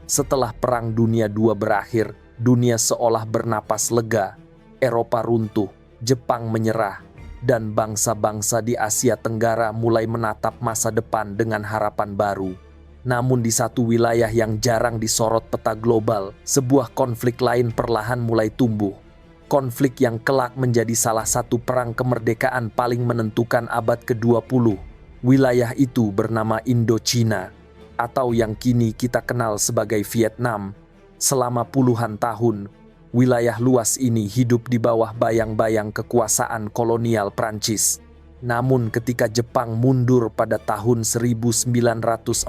Setelah Perang Dunia II berakhir, dunia seolah bernapas lega. Eropa runtuh, Jepang menyerah, dan bangsa-bangsa di Asia Tenggara mulai menatap masa depan dengan harapan baru. Namun di satu wilayah yang jarang disorot peta global, sebuah konflik lain perlahan mulai tumbuh. Konflik yang kelak menjadi salah satu perang kemerdekaan paling menentukan abad ke-20. Wilayah itu bernama Indochina, atau yang kini kita kenal sebagai Vietnam. Selama puluhan tahun, wilayah luas ini hidup di bawah bayang-bayang kekuasaan kolonial Prancis. Namun ketika Jepang mundur pada tahun 1945,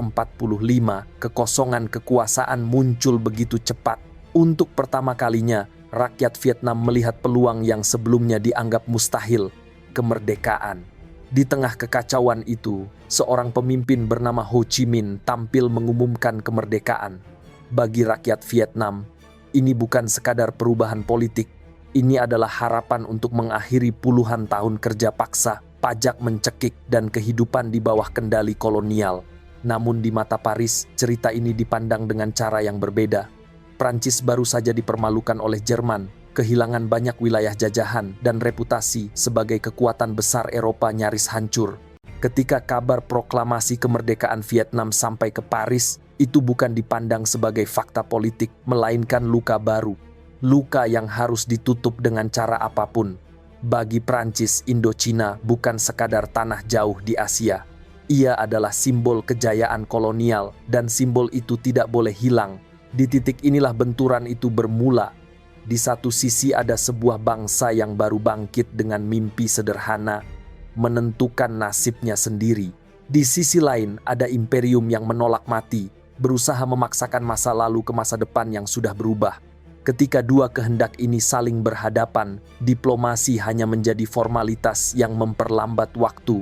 kekosongan kekuasaan muncul begitu cepat. Untuk pertama kalinya, rakyat Vietnam melihat peluang yang sebelumnya dianggap mustahil, kemerdekaan. Di tengah kekacauan itu, seorang pemimpin bernama Ho Chi Minh tampil mengumumkan kemerdekaan. Bagi rakyat Vietnam, ini bukan sekadar perubahan politik, ini adalah harapan untuk mengakhiri puluhan tahun kerja paksa, pajak mencekik, dan kehidupan di bawah kendali kolonial. Namun di mata Paris, cerita ini dipandang dengan cara yang berbeda. Prancis baru saja dipermalukan oleh Jerman, kehilangan banyak wilayah jajahan, dan reputasi sebagai kekuatan besar Eropa nyaris hancur. Ketika kabar proklamasi kemerdekaan Vietnam sampai ke Paris, itu bukan dipandang sebagai fakta politik, melainkan luka baru. Luka yang harus ditutup dengan cara apapun. Bagi Prancis, Indochina bukan sekadar tanah jauh di Asia. Ia adalah simbol kejayaan kolonial, dan simbol itu tidak boleh hilang. Di titik inilah benturan itu bermula. Di satu sisi ada sebuah bangsa yang baru bangkit dengan mimpi sederhana, menentukan nasibnya sendiri. Di sisi lain ada imperium yang menolak mati, berusaha memaksakan masa lalu ke masa depan yang sudah berubah. Ketika dua kehendak ini saling berhadapan, diplomasi hanya menjadi formalitas yang memperlambat waktu.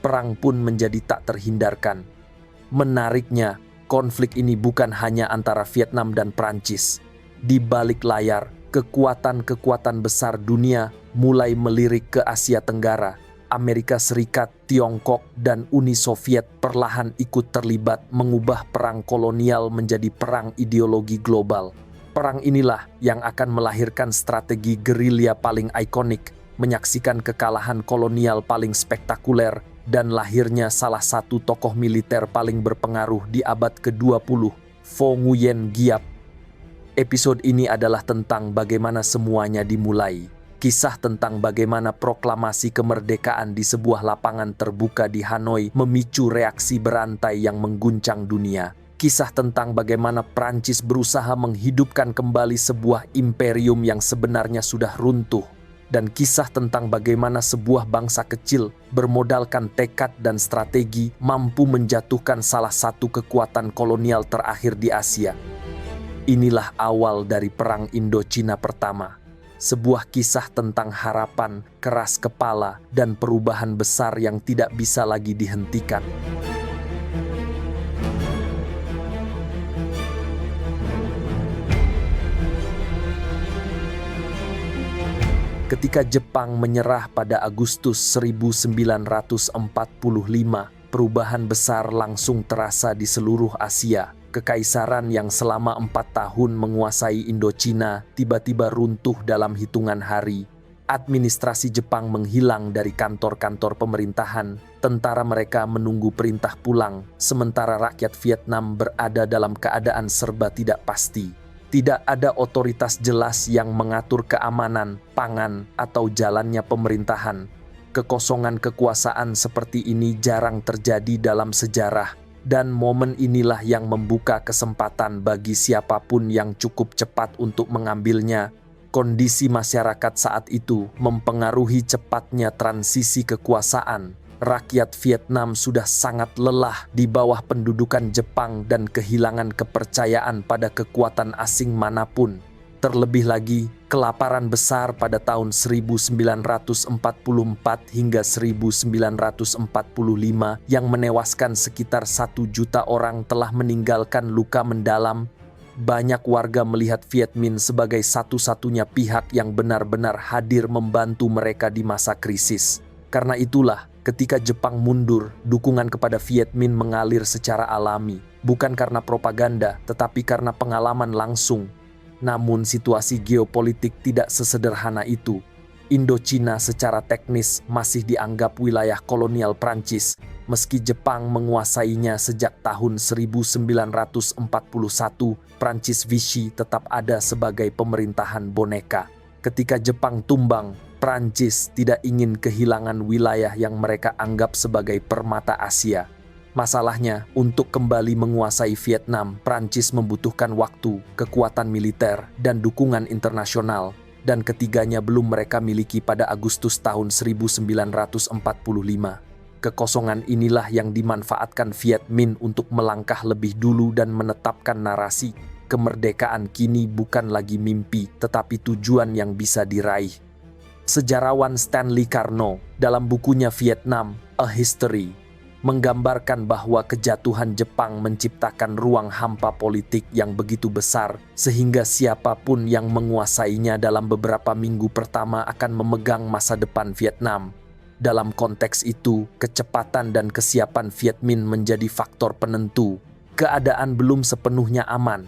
Perang pun menjadi tak terhindarkan. Menariknya, konflik ini bukan hanya antara Vietnam dan Prancis. Di balik layar, kekuatan-kekuatan besar dunia mulai melirik ke Asia Tenggara. Amerika Serikat, Tiongkok, dan Uni Soviet perlahan ikut terlibat mengubah perang kolonial menjadi perang ideologi global. Perang inilah yang akan melahirkan strategi gerilya paling ikonik, menyaksikan kekalahan kolonial paling spektakuler, dan lahirnya salah satu tokoh militer paling berpengaruh di abad ke-20, Pho Nguyen Giap. Episode ini adalah tentang bagaimana semuanya dimulai. Kisah tentang bagaimana proklamasi kemerdekaan di sebuah lapangan terbuka di Hanoi memicu reaksi berantai yang mengguncang dunia. Kisah tentang bagaimana Prancis berusaha menghidupkan kembali sebuah imperium yang sebenarnya sudah runtuh. Dan kisah tentang bagaimana sebuah bangsa kecil bermodalkan tekad dan strategi mampu menjatuhkan salah satu kekuatan kolonial terakhir di Asia. Inilah awal dari Perang Indochina pertama. Sebuah kisah tentang harapan, keras kepala, dan perubahan besar yang tidak bisa lagi dihentikan. Ketika Jepang menyerah pada Agustus 1945, perubahan besar langsung terasa di seluruh Asia. Kekaisaran yang selama 4 tahun menguasai Indochina tiba-tiba runtuh dalam hitungan hari. Administrasi Jepang menghilang dari kantor-kantor pemerintahan, tentara mereka menunggu perintah pulang, sementara rakyat Vietnam berada dalam keadaan serba tidak pasti. Tidak ada otoritas jelas yang mengatur keamanan, pangan, atau jalannya pemerintahan. Kekosongan kekuasaan seperti ini jarang terjadi dalam sejarah, dan momen inilah yang membuka kesempatan bagi siapapun yang cukup cepat untuk mengambilnya. Kondisi masyarakat saat itu mempengaruhi cepatnya transisi kekuasaan. Rakyat Vietnam sudah sangat lelah di bawah pendudukan Jepang dan kehilangan kepercayaan pada kekuatan asing manapun. Terlebih lagi, kelaparan besar pada tahun 1944 hingga 1945 yang menewaskan sekitar 1 juta orang telah meninggalkan luka mendalam. Banyak warga melihat Viet Minh sebagai satu-satunya pihak yang benar-benar hadir membantu mereka di masa krisis. Karena itulah, Ketika Jepang mundur, dukungan kepada Viet Minh mengalir secara alami, bukan karena propaganda, tetapi karena pengalaman langsung. Namun situasi geopolitik tidak sesederhana itu. Indochina secara teknis masih dianggap wilayah kolonial Prancis, meski Jepang menguasainya sejak tahun 1941, Prancis Vichy tetap ada sebagai pemerintahan boneka. Ketika Jepang tumbang, Prancis tidak ingin kehilangan wilayah yang mereka anggap sebagai permata Asia. Masalahnya, untuk kembali menguasai Vietnam, Prancis membutuhkan waktu, kekuatan militer, dan dukungan internasional. Dan ketiganya belum mereka miliki pada Agustus tahun 1945. Kekosongan inilah yang dimanfaatkan Viet Minh untuk melangkah lebih dulu dan menetapkan narasi. Kemerdekaan kini bukan lagi mimpi, tetapi tujuan yang bisa diraih. Sejarawan Stanley Carnot dalam bukunya Vietnam, A History, menggambarkan bahwa kejatuhan Jepang menciptakan ruang hampa politik yang begitu besar sehingga siapapun yang menguasainya dalam beberapa minggu pertama akan memegang masa depan Vietnam. Dalam konteks itu, kecepatan dan kesiapan Viet Minh menjadi faktor penentu. Keadaan belum sepenuhnya aman.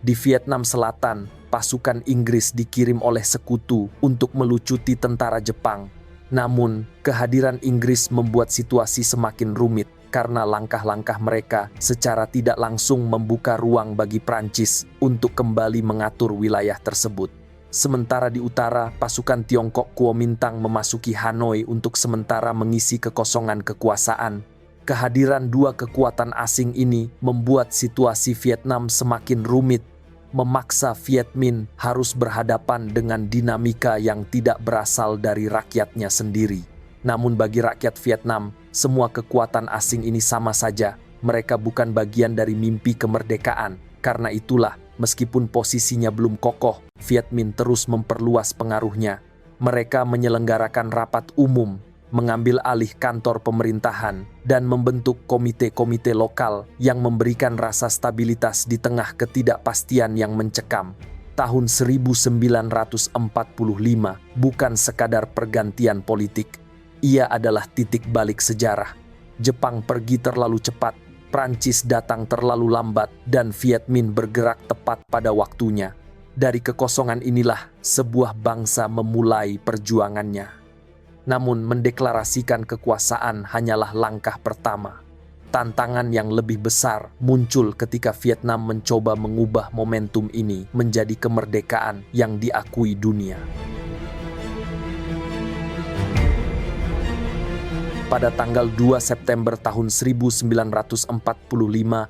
Di Vietnam Selatan, pasukan Inggris dikirim oleh sekutu untuk melucuti tentara Jepang. Namun, kehadiran Inggris membuat situasi semakin rumit karena langkah-langkah mereka secara tidak langsung membuka ruang bagi Prancis untuk kembali mengatur wilayah tersebut. Sementara di utara, pasukan Tiongkok Kuomintang memasuki Hanoi untuk sementara mengisi kekosongan kekuasaan. Kehadiran dua kekuatan asing ini membuat situasi Vietnam semakin rumit, memaksa Viet Minh harus berhadapan dengan dinamika yang tidak berasal dari rakyatnya sendiri. Namun bagi rakyat Vietnam, semua kekuatan asing ini sama saja. Mereka bukan bagian dari mimpi kemerdekaan. Karena itulah, meskipun posisinya belum kokoh, Viet Minh terus memperluas pengaruhnya. Mereka menyelenggarakan rapat umum, mengambil alih kantor pemerintahan, dan membentuk komite-komite lokal yang memberikan rasa stabilitas di tengah ketidakpastian yang mencekam. Tahun 1945 bukan sekadar pergantian politik, ia adalah titik balik sejarah. Jepang pergi terlalu cepat, Prancis datang terlalu lambat, dan Viet Minh bergerak tepat pada waktunya. Dari kekosongan inilah sebuah bangsa memulai perjuangannya. Namun mendeklarasikan kekuasaan hanyalah langkah pertama. Tantangan yang lebih besar muncul ketika Vietnam mencoba mengubah momentum ini menjadi kemerdekaan yang diakui dunia. Pada tanggal 2 September tahun 1945,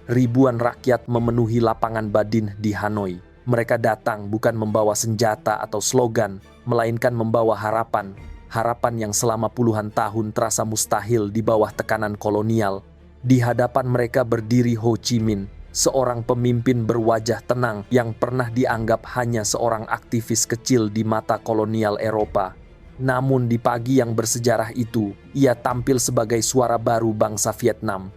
ribuan rakyat memenuhi lapangan Badin di Hanoi. Mereka datang bukan membawa senjata atau slogan, melainkan membawa harapan. Harapan yang selama puluhan tahun terasa mustahil di bawah tekanan kolonial. Di hadapan mereka berdiri Ho Chi Minh, seorang pemimpin berwajah tenang yang pernah dianggap hanya seorang aktivis kecil di mata kolonial Eropa. Namun di pagi yang bersejarah itu, ia tampil sebagai suara baru bangsa Vietnam.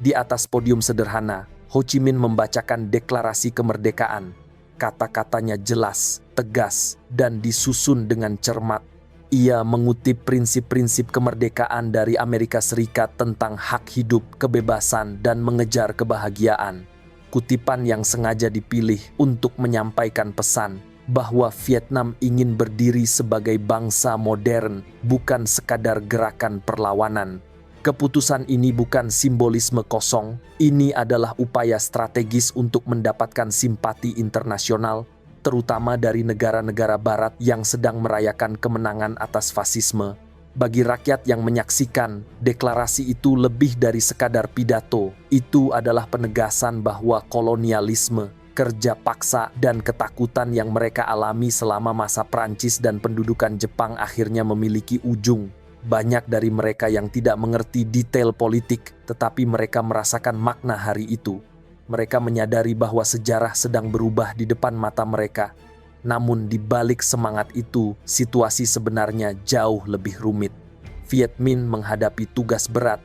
Di atas podium sederhana, Ho Chi Minh membacakan deklarasi kemerdekaan. Kata-katanya jelas, tegas, dan disusun dengan cermat. Ia mengutip prinsip-prinsip kemerdekaan dari Amerika Serikat tentang hak hidup, kebebasan, dan mengejar kebahagiaan. Kutipan yang sengaja dipilih untuk menyampaikan pesan bahwa Vietnam ingin berdiri sebagai bangsa modern, bukan sekadar gerakan perlawanan. Keputusan ini bukan simbolisme kosong, ini adalah upaya strategis untuk mendapatkan simpati internasional, terutama dari negara-negara barat yang sedang merayakan kemenangan atas fasisme. Bagi rakyat yang menyaksikan, deklarasi itu lebih dari sekadar pidato. Itu adalah penegasan bahwa kolonialisme, kerja paksa, dan ketakutan yang mereka alami selama masa Prancis dan pendudukan Jepang akhirnya memiliki ujung. Banyak dari mereka yang tidak mengerti detail politik, tetapi mereka merasakan makna hari itu. Mereka menyadari bahwa sejarah sedang berubah di depan mata mereka. Namun di balik semangat itu, situasi sebenarnya jauh lebih rumit. Viet Minh menghadapi tugas berat,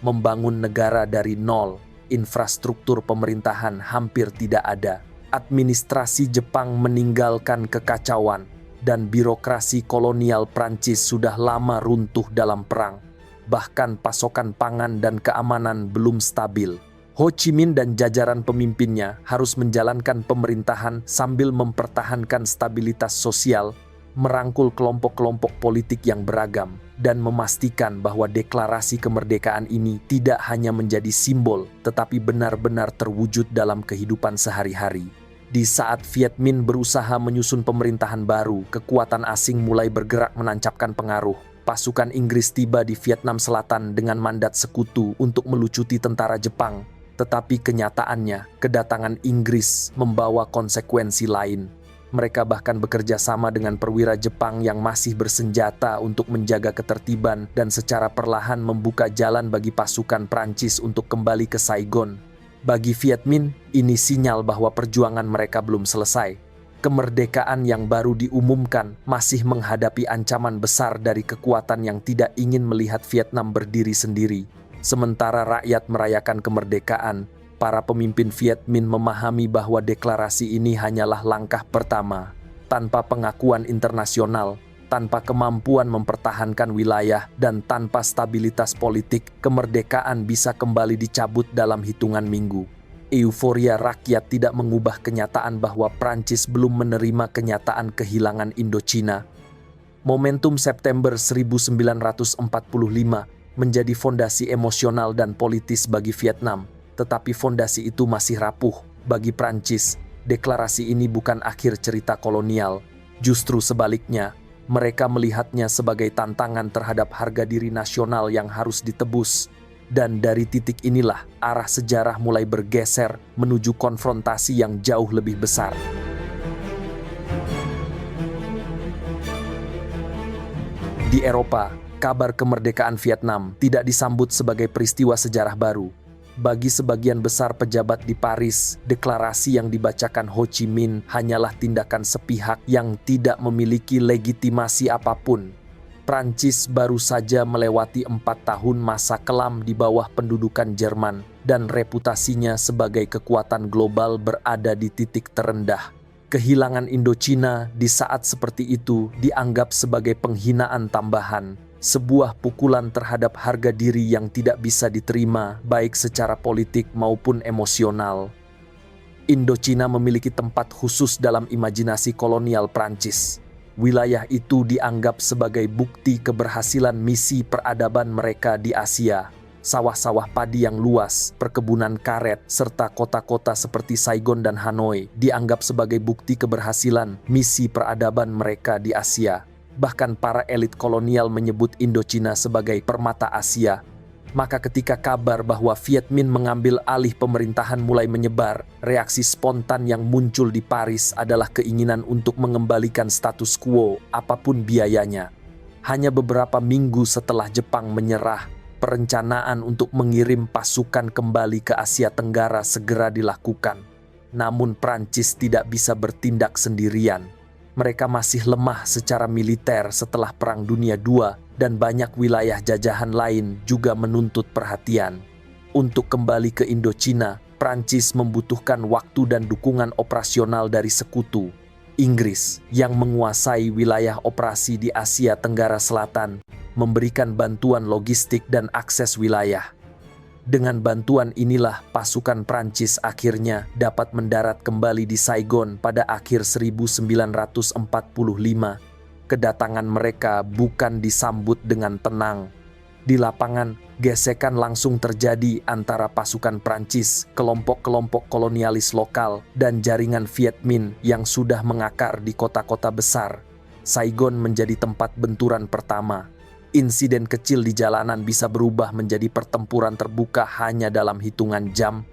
membangun negara dari nol, infrastruktur pemerintahan hampir tidak ada. Administrasi Jepang meninggalkan kekacauan, dan birokrasi kolonial Prancis sudah lama runtuh dalam perang. bahkan pasokan pangan dan keamanan belum stabil. Ho Chi Minh dan jajaran pemimpinnya harus menjalankan pemerintahan sambil mempertahankan stabilitas sosial, merangkul kelompok-kelompok politik yang beragam, dan memastikan bahwa deklarasi kemerdekaan ini tidak hanya menjadi simbol, tetapi benar-benar terwujud dalam kehidupan sehari-hari. Di saat Viet Minh berusaha menyusun pemerintahan baru, kekuatan asing mulai bergerak menancapkan pengaruh. Pasukan Inggris tiba di Vietnam Selatan dengan mandat sekutu untuk melucuti tentara Jepang. Tetapi kenyataannya, kedatangan Inggris membawa konsekuensi lain. Mereka bahkan bekerja sama dengan perwira Jepang yang masih bersenjata untuk menjaga ketertiban dan secara perlahan membuka jalan bagi pasukan Prancis untuk kembali ke Saigon. Bagi Viet Minh, ini sinyal bahwa perjuangan mereka belum selesai. Kemerdekaan yang baru diumumkan masih menghadapi ancaman besar dari kekuatan yang tidak ingin melihat Vietnam berdiri sendiri. Sementara rakyat merayakan kemerdekaan, para pemimpin Viet Minh memahami bahwa deklarasi ini hanyalah langkah pertama. Tanpa pengakuan internasional, tanpa kemampuan mempertahankan wilayah, dan tanpa stabilitas politik, kemerdekaan bisa kembali dicabut dalam hitungan minggu. Euforia rakyat tidak mengubah kenyataan bahwa Prancis belum menerima kenyataan kehilangan Indochina. Momentum September 1945 menjadi fondasi emosional dan politis bagi Vietnam, tetapi fondasi itu masih rapuh. Bagi Prancis, deklarasi ini bukan akhir cerita kolonial. Justru sebaliknya, mereka melihatnya sebagai tantangan terhadap harga diri nasional yang harus ditebus. Dan dari titik inilah, arah sejarah mulai bergeser menuju konfrontasi yang jauh lebih besar. Di Eropa, kabar kemerdekaan Vietnam tidak disambut sebagai peristiwa sejarah baru. Bagi sebagian besar pejabat di Paris, deklarasi yang dibacakan Ho Chi Minh hanyalah tindakan sepihak yang tidak memiliki legitimasi apapun. Prancis baru saja melewati 4 tahun masa kelam di bawah pendudukan Jerman, dan reputasinya sebagai kekuatan global berada di titik terendah. Kehilangan Indochina di saat seperti itu dianggap sebagai penghinaan tambahan, sebuah pukulan terhadap harga diri yang tidak bisa diterima baik secara politik maupun emosional. Indochina memiliki tempat khusus dalam imajinasi kolonial Prancis. Wilayah itu dianggap sebagai bukti keberhasilan misi peradaban mereka di Asia. Sawah-sawah padi yang luas, perkebunan karet, serta kota-kota seperti Saigon dan Hanoi dianggap sebagai bukti keberhasilan misi peradaban mereka di Asia. Bahkan para elit kolonial menyebut Indochina sebagai permata Asia. Maka ketika kabar bahwa Viet Minh mengambil alih pemerintahan mulai menyebar, reaksi spontan yang muncul di Paris adalah keinginan untuk mengembalikan status quo apapun biayanya. Hanya beberapa minggu setelah Jepang menyerah, perencanaan untuk mengirim pasukan kembali ke Asia Tenggara segera dilakukan. Namun Prancis tidak bisa bertindak sendirian. Mereka masih lemah secara militer setelah Perang Dunia II, dan banyak wilayah jajahan lain juga menuntut perhatian. Untuk kembali ke Indochina, Prancis membutuhkan waktu dan dukungan operasional dari sekutu. Inggris, yang menguasai wilayah operasi di Asia Tenggara Selatan, memberikan bantuan logistik dan akses wilayah. Dengan bantuan inilah pasukan Prancis akhirnya dapat mendarat kembali di Saigon pada akhir 1945. Kedatangan mereka bukan disambut dengan tenang. Di lapangan, gesekan langsung terjadi antara pasukan Prancis, kelompok-kelompok kolonialis lokal, dan jaringan Viet Minh yang sudah mengakar di kota-kota besar. Saigon menjadi tempat benturan pertama. Insiden kecil di jalanan bisa berubah menjadi pertempuran terbuka hanya dalam hitungan jam.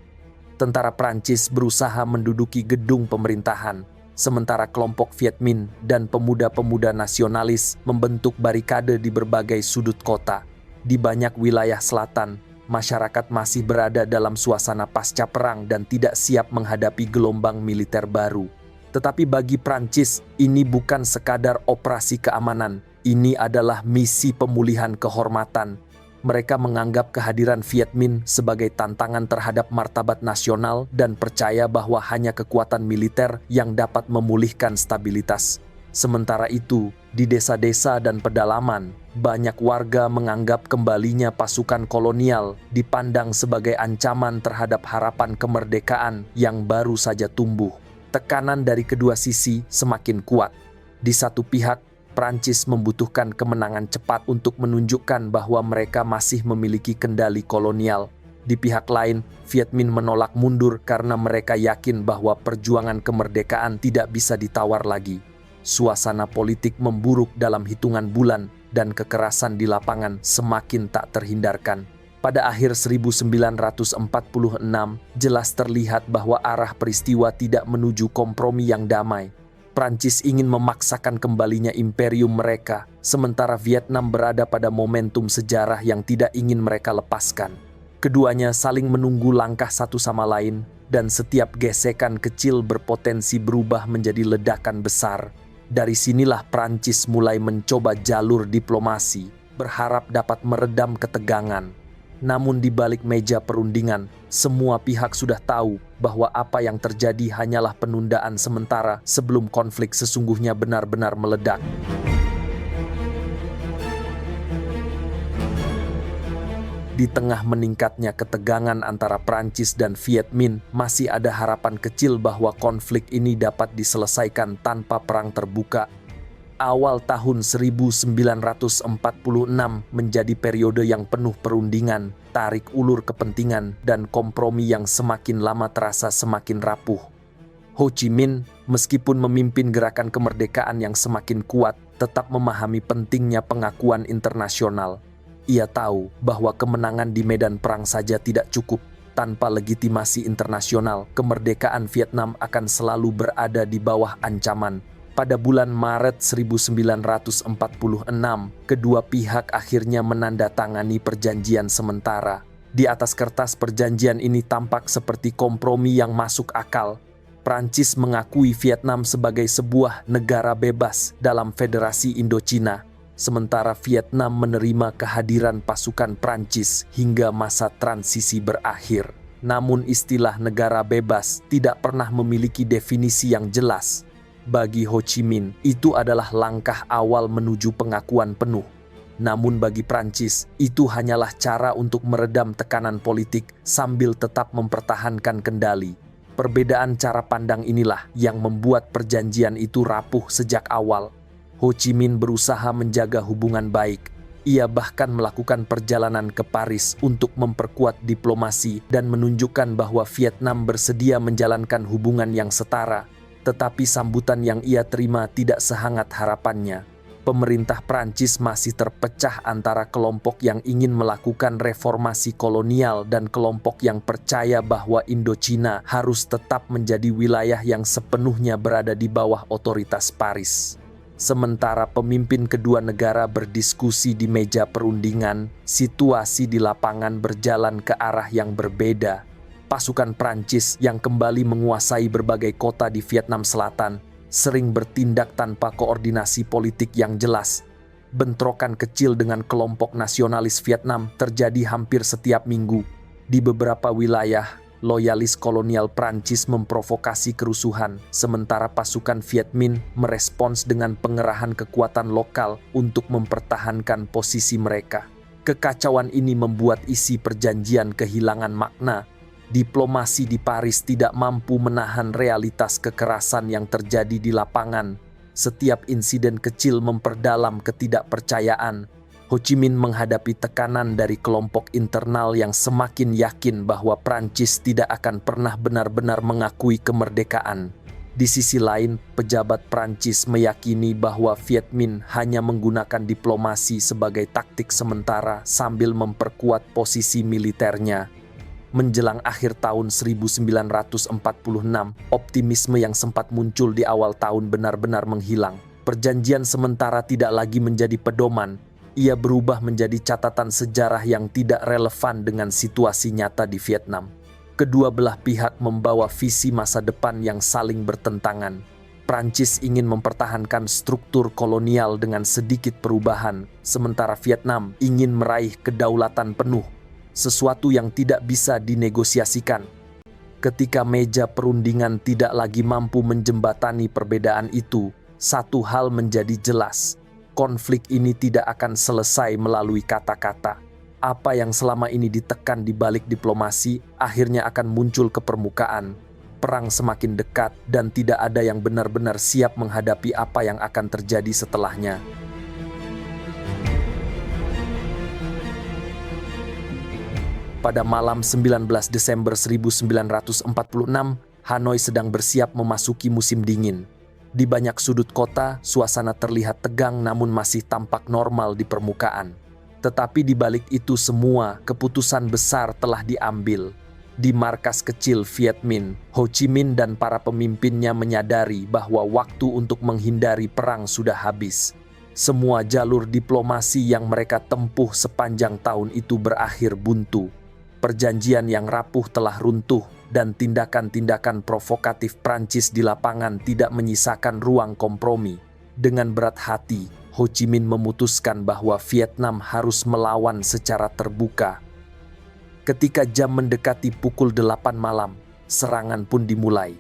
Tentara Prancis berusaha menduduki gedung pemerintahan, sementara kelompok Viet Minh dan pemuda-pemuda nasionalis membentuk barikade di berbagai sudut kota. Di banyak wilayah selatan, masyarakat masih berada dalam suasana pasca perang dan tidak siap menghadapi gelombang militer baru. Tetapi bagi Prancis, ini bukan sekadar operasi keamanan. Ini adalah misi pemulihan kehormatan. Mereka menganggap kehadiran Viet Minh sebagai tantangan terhadap martabat nasional dan percaya bahwa hanya kekuatan militer yang dapat memulihkan stabilitas. Sementara itu, di desa-desa dan pedalaman, banyak warga menganggap kembalinya pasukan kolonial dipandang sebagai ancaman terhadap harapan kemerdekaan yang baru saja tumbuh. Tekanan dari kedua sisi semakin kuat. Di satu pihak, Prancis membutuhkan kemenangan cepat untuk menunjukkan bahwa mereka masih memiliki kendali kolonial. Di pihak lain, Viet Minh menolak mundur karena mereka yakin bahwa perjuangan kemerdekaan tidak bisa ditawar lagi. Suasana politik memburuk dalam hitungan bulan dan kekerasan di lapangan semakin tak terhindarkan. Pada akhir 1946, jelas terlihat bahwa arah peristiwa tidak menuju kompromi yang damai. Prancis ingin memaksakan kembalinya imperium mereka, sementara Vietnam berada pada momentum sejarah yang tidak ingin mereka lepaskan. Keduanya saling menunggu langkah satu sama lain, dan setiap gesekan kecil berpotensi berubah menjadi ledakan besar. Dari sinilah Prancis mulai mencoba jalur diplomasi, berharap dapat meredam ketegangan. Namun di balik meja perundingan, semua pihak sudah tahu bahwa apa yang terjadi hanyalah penundaan sementara sebelum konflik sesungguhnya benar-benar meledak. Di tengah meningkatnya ketegangan antara Prancis dan Viet Minh, masih ada harapan kecil bahwa konflik ini dapat diselesaikan tanpa perang terbuka. Awal tahun 1946 menjadi periode yang penuh perundingan, tarik ulur kepentingan, dan kompromi yang semakin lama terasa semakin rapuh. Ho Chi Minh, meskipun memimpin gerakan kemerdekaan yang semakin kuat, tetap memahami pentingnya pengakuan internasional. Ia tahu bahwa kemenangan di medan perang saja tidak cukup. Tanpa legitimasi internasional, kemerdekaan Vietnam akan selalu berada di bawah ancaman. Pada bulan Maret 1946, kedua pihak akhirnya menandatangani perjanjian sementara. Di atas kertas perjanjian ini tampak seperti kompromi yang masuk akal. Prancis mengakui Vietnam sebagai sebuah negara bebas dalam Federasi Indochina. Sementara Vietnam menerima kehadiran pasukan Prancis hingga masa transisi berakhir. Namun istilah negara bebas tidak pernah memiliki definisi yang jelas. Bagi Ho Chi Minh, itu adalah langkah awal menuju pengakuan penuh. Namun bagi Prancis, itu hanyalah cara untuk meredam tekanan politik sambil tetap mempertahankan kendali. Perbedaan cara pandang inilah yang membuat perjanjian itu rapuh sejak awal. Ho Chi Minh berusaha menjaga hubungan baik. Ia bahkan melakukan perjalanan ke Paris untuk memperkuat diplomasi dan menunjukkan bahwa Vietnam bersedia menjalankan hubungan yang setara. Tetapi sambutan yang ia terima tidak sehangat harapannya. Pemerintah Prancis masih terpecah antara kelompok yang ingin melakukan reformasi kolonial dan kelompok yang percaya bahwa Indochina harus tetap menjadi wilayah yang sepenuhnya berada di bawah otoritas Paris. Sementara pemimpin kedua negara berdiskusi di meja perundingan, situasi di lapangan berjalan ke arah yang berbeda. Pasukan Prancis yang kembali menguasai berbagai kota di Vietnam Selatan sering bertindak tanpa koordinasi politik yang jelas. Bentrokan kecil dengan kelompok nasionalis Vietnam terjadi hampir setiap minggu. Di beberapa wilayah, loyalis kolonial Prancis memprovokasi kerusuhan, sementara pasukan Viet Minh merespons dengan pengerahan kekuatan lokal untuk mempertahankan posisi mereka. Kekacauan ini membuat isi perjanjian kehilangan makna. Diplomasi di Paris tidak mampu menahan realitas kekerasan yang terjadi di lapangan. Setiap insiden kecil memperdalam ketidakpercayaan. Ho Chi Minh menghadapi tekanan dari kelompok internal yang semakin yakin bahwa Prancis tidak akan pernah benar-benar mengakui kemerdekaan. Di sisi lain, pejabat Prancis meyakini bahwa Viet Minh hanya menggunakan diplomasi sebagai taktik sementara sambil memperkuat posisi militernya. Menjelang akhir tahun 1946, optimisme yang sempat muncul di awal tahun benar-benar menghilang. Perjanjian sementara tidak lagi menjadi pedoman. Ia berubah menjadi catatan sejarah yang tidak relevan dengan situasi nyata di Vietnam. Kedua belah pihak membawa visi masa depan yang saling bertentangan. Prancis ingin mempertahankan struktur kolonial dengan sedikit perubahan, sementara Vietnam ingin meraih kedaulatan penuh, sesuatu yang tidak bisa dinegosiasikan. Ketika meja perundingan tidak lagi mampu menjembatani perbedaan itu, Satu hal menjadi jelas, konflik ini tidak akan selesai melalui kata-kata. Apa yang selama ini ditekan di balik diplomasi akhirnya akan muncul ke permukaan. Perang semakin dekat dan tidak ada yang benar-benar siap menghadapi apa yang akan terjadi setelahnya. Pada malam 19 Desember 1946, Hanoi sedang bersiap memasuki musim dingin. Di banyak sudut kota, suasana terlihat tegang namun masih tampak normal di permukaan. Tetapi di balik itu semua, keputusan besar telah diambil. Di markas kecil Viet Minh, Ho Chi Minh dan para pemimpinnya menyadari bahwa waktu untuk menghindari perang sudah habis. Semua jalur diplomasi yang mereka tempuh sepanjang tahun itu berakhir buntu. Perjanjian yang rapuh telah runtuh dan tindakan-tindakan provokatif Prancis di lapangan tidak menyisakan ruang kompromi. Dengan berat hati, Ho Chi Minh memutuskan bahwa Vietnam harus melawan secara terbuka. Ketika jam mendekati pukul 8 malam, serangan pun dimulai.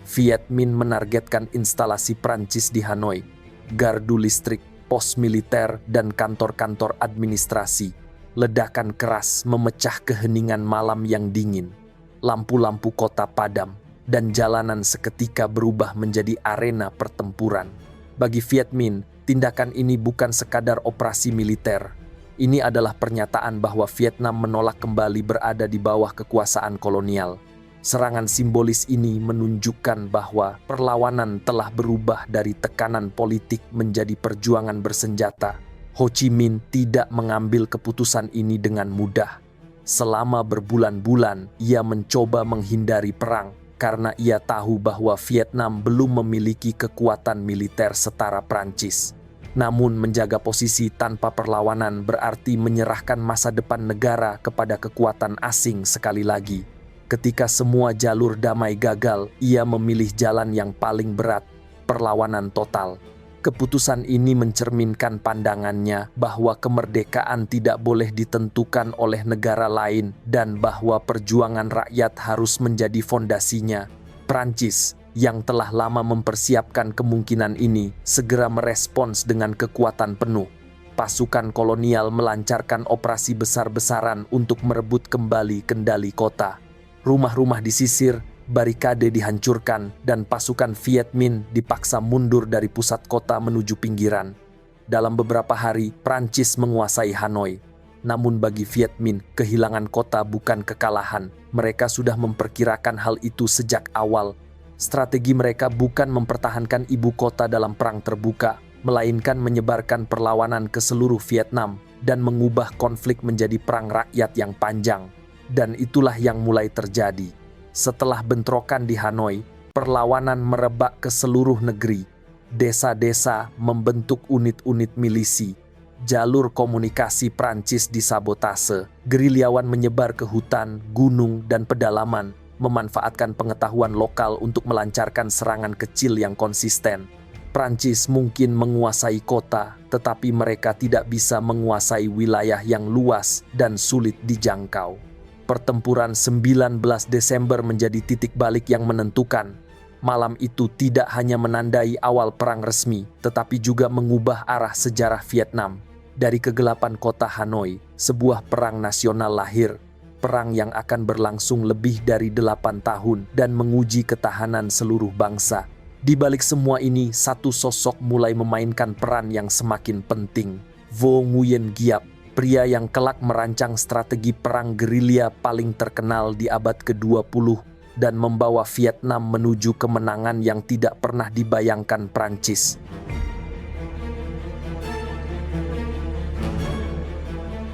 Viet Minh menargetkan instalasi Prancis di Hanoi, gardu listrik, pos militer, dan kantor-kantor administrasi. Ledakan keras memecah keheningan malam yang dingin. Lampu-lampu kota padam, dan jalanan seketika berubah menjadi arena pertempuran. Bagi Viet Minh, tindakan ini bukan sekadar operasi militer. Ini adalah pernyataan bahwa Vietnam menolak kembali berada di bawah kekuasaan kolonial. Serangan simbolis ini menunjukkan bahwa perlawanan telah berubah dari tekanan politik menjadi perjuangan bersenjata. Ho Chi Minh tidak mengambil keputusan ini dengan mudah. Selama berbulan-bulan, ia mencoba menghindari perang karena ia tahu bahwa Vietnam belum memiliki kekuatan militer setara Prancis. Namun menjaga posisi tanpa perlawanan berarti menyerahkan masa depan negara kepada kekuatan asing sekali lagi. Ketika semua jalur damai gagal, ia memilih jalan yang paling berat, perlawanan total. Keputusan ini mencerminkan pandangannya bahwa kemerdekaan tidak boleh ditentukan oleh negara lain dan bahwa perjuangan rakyat harus menjadi fondasinya. Prancis yang telah lama mempersiapkan kemungkinan ini segera merespons dengan kekuatan penuh. Pasukan kolonial melancarkan operasi besar-besaran untuk merebut kembali kendali kota. Rumah-rumah disisir, barikade dihancurkan, dan pasukan Viet Minh dipaksa mundur dari pusat kota menuju pinggiran. Dalam beberapa hari, Prancis menguasai Hanoi. Namun bagi Viet Minh, kehilangan kota bukan kekalahan. Mereka sudah memperkirakan hal itu sejak awal. Strategi mereka bukan mempertahankan ibu kota dalam perang terbuka, melainkan menyebarkan perlawanan ke seluruh Vietnam dan mengubah konflik menjadi perang rakyat yang panjang. Dan itulah yang mulai terjadi. Setelah bentrokan di Hanoi, perlawanan merebak ke seluruh negeri. Desa-desa membentuk unit-unit milisi. Jalur komunikasi Prancis disabotase. Gerilyawan menyebar ke hutan, gunung, dan pedalaman, memanfaatkan pengetahuan lokal untuk melancarkan serangan kecil yang konsisten. Prancis mungkin menguasai kota, tetapi mereka tidak bisa menguasai wilayah yang luas dan sulit dijangkau. Pertempuran 19 Desember menjadi titik balik yang menentukan. Malam itu tidak hanya menandai awal perang resmi, tetapi juga mengubah arah sejarah Vietnam. Dari kegelapan kota Hanoi, sebuah perang nasional lahir. Perang yang akan berlangsung lebih dari 8 tahun dan menguji ketahanan seluruh bangsa. Di balik semua ini, satu sosok mulai memainkan peran yang semakin penting. Vo Nguyen Giap, pria yang kelak merancang strategi perang gerilya paling terkenal di abad ke-20 dan membawa Vietnam menuju kemenangan yang tidak pernah dibayangkan Prancis.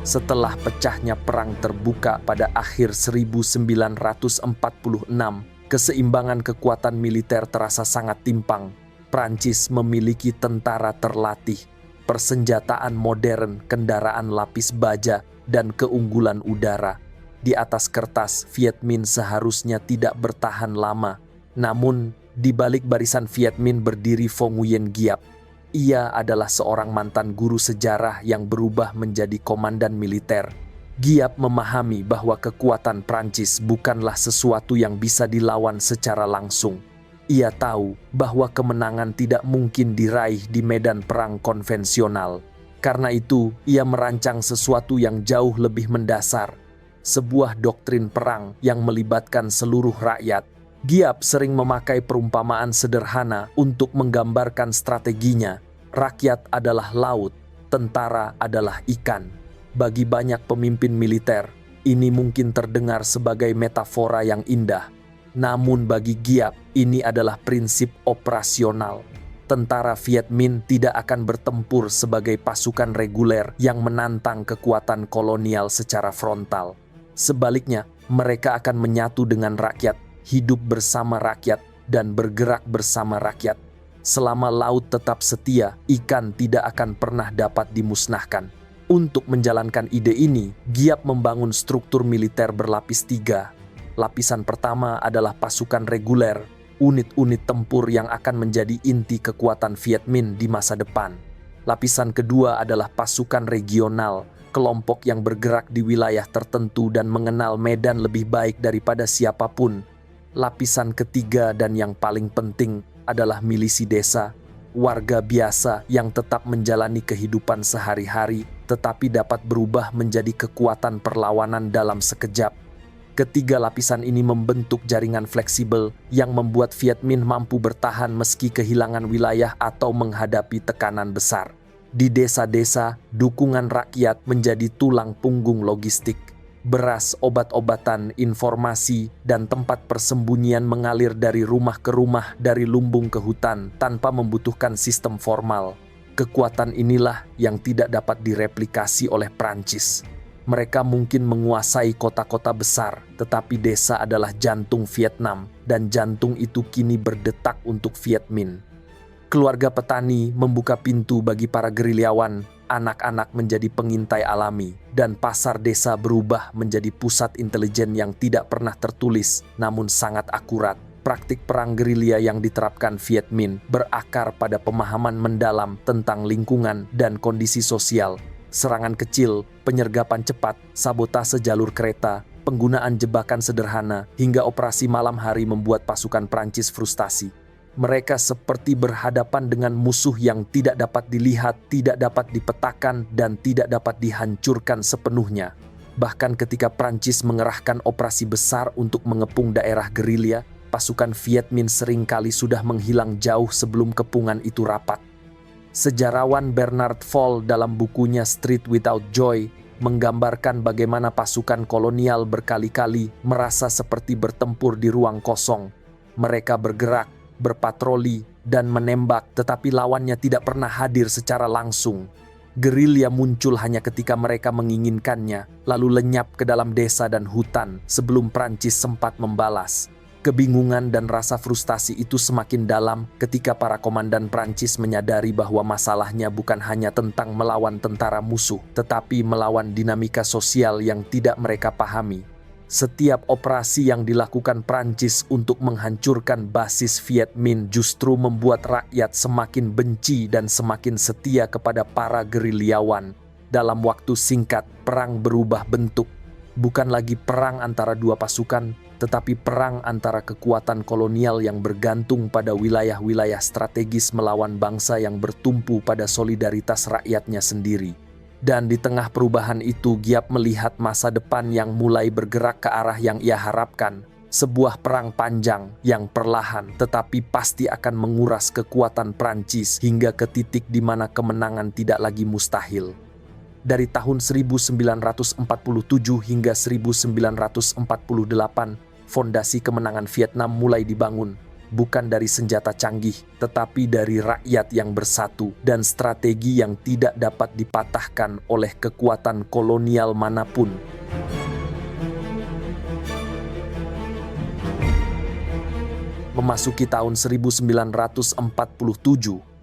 Setelah pecahnya perang terbuka pada akhir 1946, keseimbangan kekuatan militer terasa sangat timpang. Prancis memiliki tentara terlatih, persenjataan modern, kendaraan lapis baja, dan keunggulan udara. Di atas kertas, Viet Minh seharusnya tidak bertahan lama. Namun, di balik barisan Viet Minh berdiri Vo Nguyen Giap. Ia adalah seorang mantan guru sejarah yang berubah menjadi komandan militer. Giap memahami bahwa kekuatan Prancis bukanlah sesuatu yang bisa dilawan secara langsung. Ia tahu bahwa kemenangan tidak mungkin diraih di medan perang konvensional. Karena itu, ia merancang sesuatu yang jauh lebih mendasar, sebuah doktrin perang yang melibatkan seluruh rakyat. Giap sering memakai perumpamaan sederhana untuk menggambarkan strateginya. Rakyat adalah laut, tentara adalah ikan. Bagi banyak pemimpin militer, ini mungkin terdengar sebagai metafora yang indah. Namun bagi Giap, ini adalah prinsip operasional. Tentara Viet Minh tidak akan bertempur sebagai pasukan reguler yang menantang kekuatan kolonial secara frontal. Sebaliknya, mereka akan menyatu dengan rakyat, hidup bersama rakyat, dan bergerak bersama rakyat. Selama laut tetap setia, ikan tidak akan pernah dapat dimusnahkan. Untuk menjalankan ide ini, Giap membangun struktur militer berlapis 3. Lapisan pertama adalah pasukan reguler, unit-unit tempur yang akan menjadi inti kekuatan Viet Minh di masa depan. Lapisan kedua adalah pasukan regional, kelompok yang bergerak di wilayah tertentu dan mengenal medan lebih baik daripada siapapun. Lapisan ketiga dan yang paling penting adalah milisi desa, warga biasa yang tetap menjalani kehidupan sehari-hari tetapi dapat berubah menjadi kekuatan perlawanan dalam sekejap. Ketiga lapisan ini membentuk jaringan fleksibel yang membuat Viet Minh mampu bertahan meski kehilangan wilayah atau menghadapi tekanan besar. Di desa-desa, dukungan rakyat menjadi tulang punggung logistik. Beras, obat-obatan, informasi, dan tempat persembunyian mengalir dari rumah ke rumah, dari lumbung ke hutan, tanpa membutuhkan sistem formal. Kekuatan inilah yang tidak dapat direplikasi oleh Prancis. Mereka mungkin menguasai kota-kota besar, tetapi desa adalah jantung Vietnam, dan jantung itu kini berdetak untuk Viet Minh. Keluarga petani membuka pintu bagi para gerilyawan, anak-anak menjadi pengintai alami, dan pasar desa berubah menjadi pusat intelijen yang tidak pernah tertulis, namun sangat akurat. Praktik perang gerilya yang diterapkan Viet Minh berakar pada pemahaman mendalam tentang lingkungan dan kondisi sosial. Serangan kecil, penyergapan cepat, sabotase jalur kereta, penggunaan jebakan sederhana, hingga operasi malam hari membuat pasukan Prancis frustasi. Mereka seperti berhadapan dengan musuh yang tidak dapat dilihat, tidak dapat dipetakan, dan tidak dapat dihancurkan sepenuhnya. Bahkan ketika Prancis mengerahkan operasi besar untuk mengepung daerah gerilya, pasukan Viet Minh seringkali sudah menghilang jauh sebelum kepungan itu rapat. Sejarawan Bernard Fall dalam bukunya Street Without Joy menggambarkan bagaimana pasukan kolonial berkali-kali merasa seperti bertempur di ruang kosong. Mereka bergerak, berpatroli, dan menembak, tetapi lawannya tidak pernah hadir secara langsung. Gerilya muncul hanya ketika mereka menginginkannya, lalu lenyap ke dalam desa dan hutan sebelum Prancis sempat membalas. Kebingungan dan rasa frustasi itu semakin dalam ketika para komandan Prancis menyadari bahwa masalahnya bukan hanya tentang melawan tentara musuh, tetapi melawan dinamika sosial yang tidak mereka pahami. Setiap operasi yang dilakukan Prancis untuk menghancurkan basis Viet Minh justru membuat rakyat semakin benci dan semakin setia kepada para gerilyawan. Dalam waktu singkat, perang berubah bentuk. Bukan lagi perang antara dua pasukan, tetapi perang antara kekuatan kolonial yang bergantung pada wilayah-wilayah strategis melawan bangsa yang bertumpu pada solidaritas rakyatnya sendiri. Dan di tengah perubahan itu, Giap melihat masa depan yang mulai bergerak ke arah yang ia harapkan. Sebuah perang panjang yang perlahan tetapi pasti akan menguras kekuatan Prancis hingga ke titik di mana kemenangan tidak lagi mustahil. Dari tahun 1947 hingga 1948, fondasi kemenangan Vietnam mulai dibangun, bukan dari senjata canggih, tetapi dari rakyat yang bersatu dan strategi yang tidak dapat dipatahkan oleh kekuatan kolonial manapun. Memasuki tahun 1947,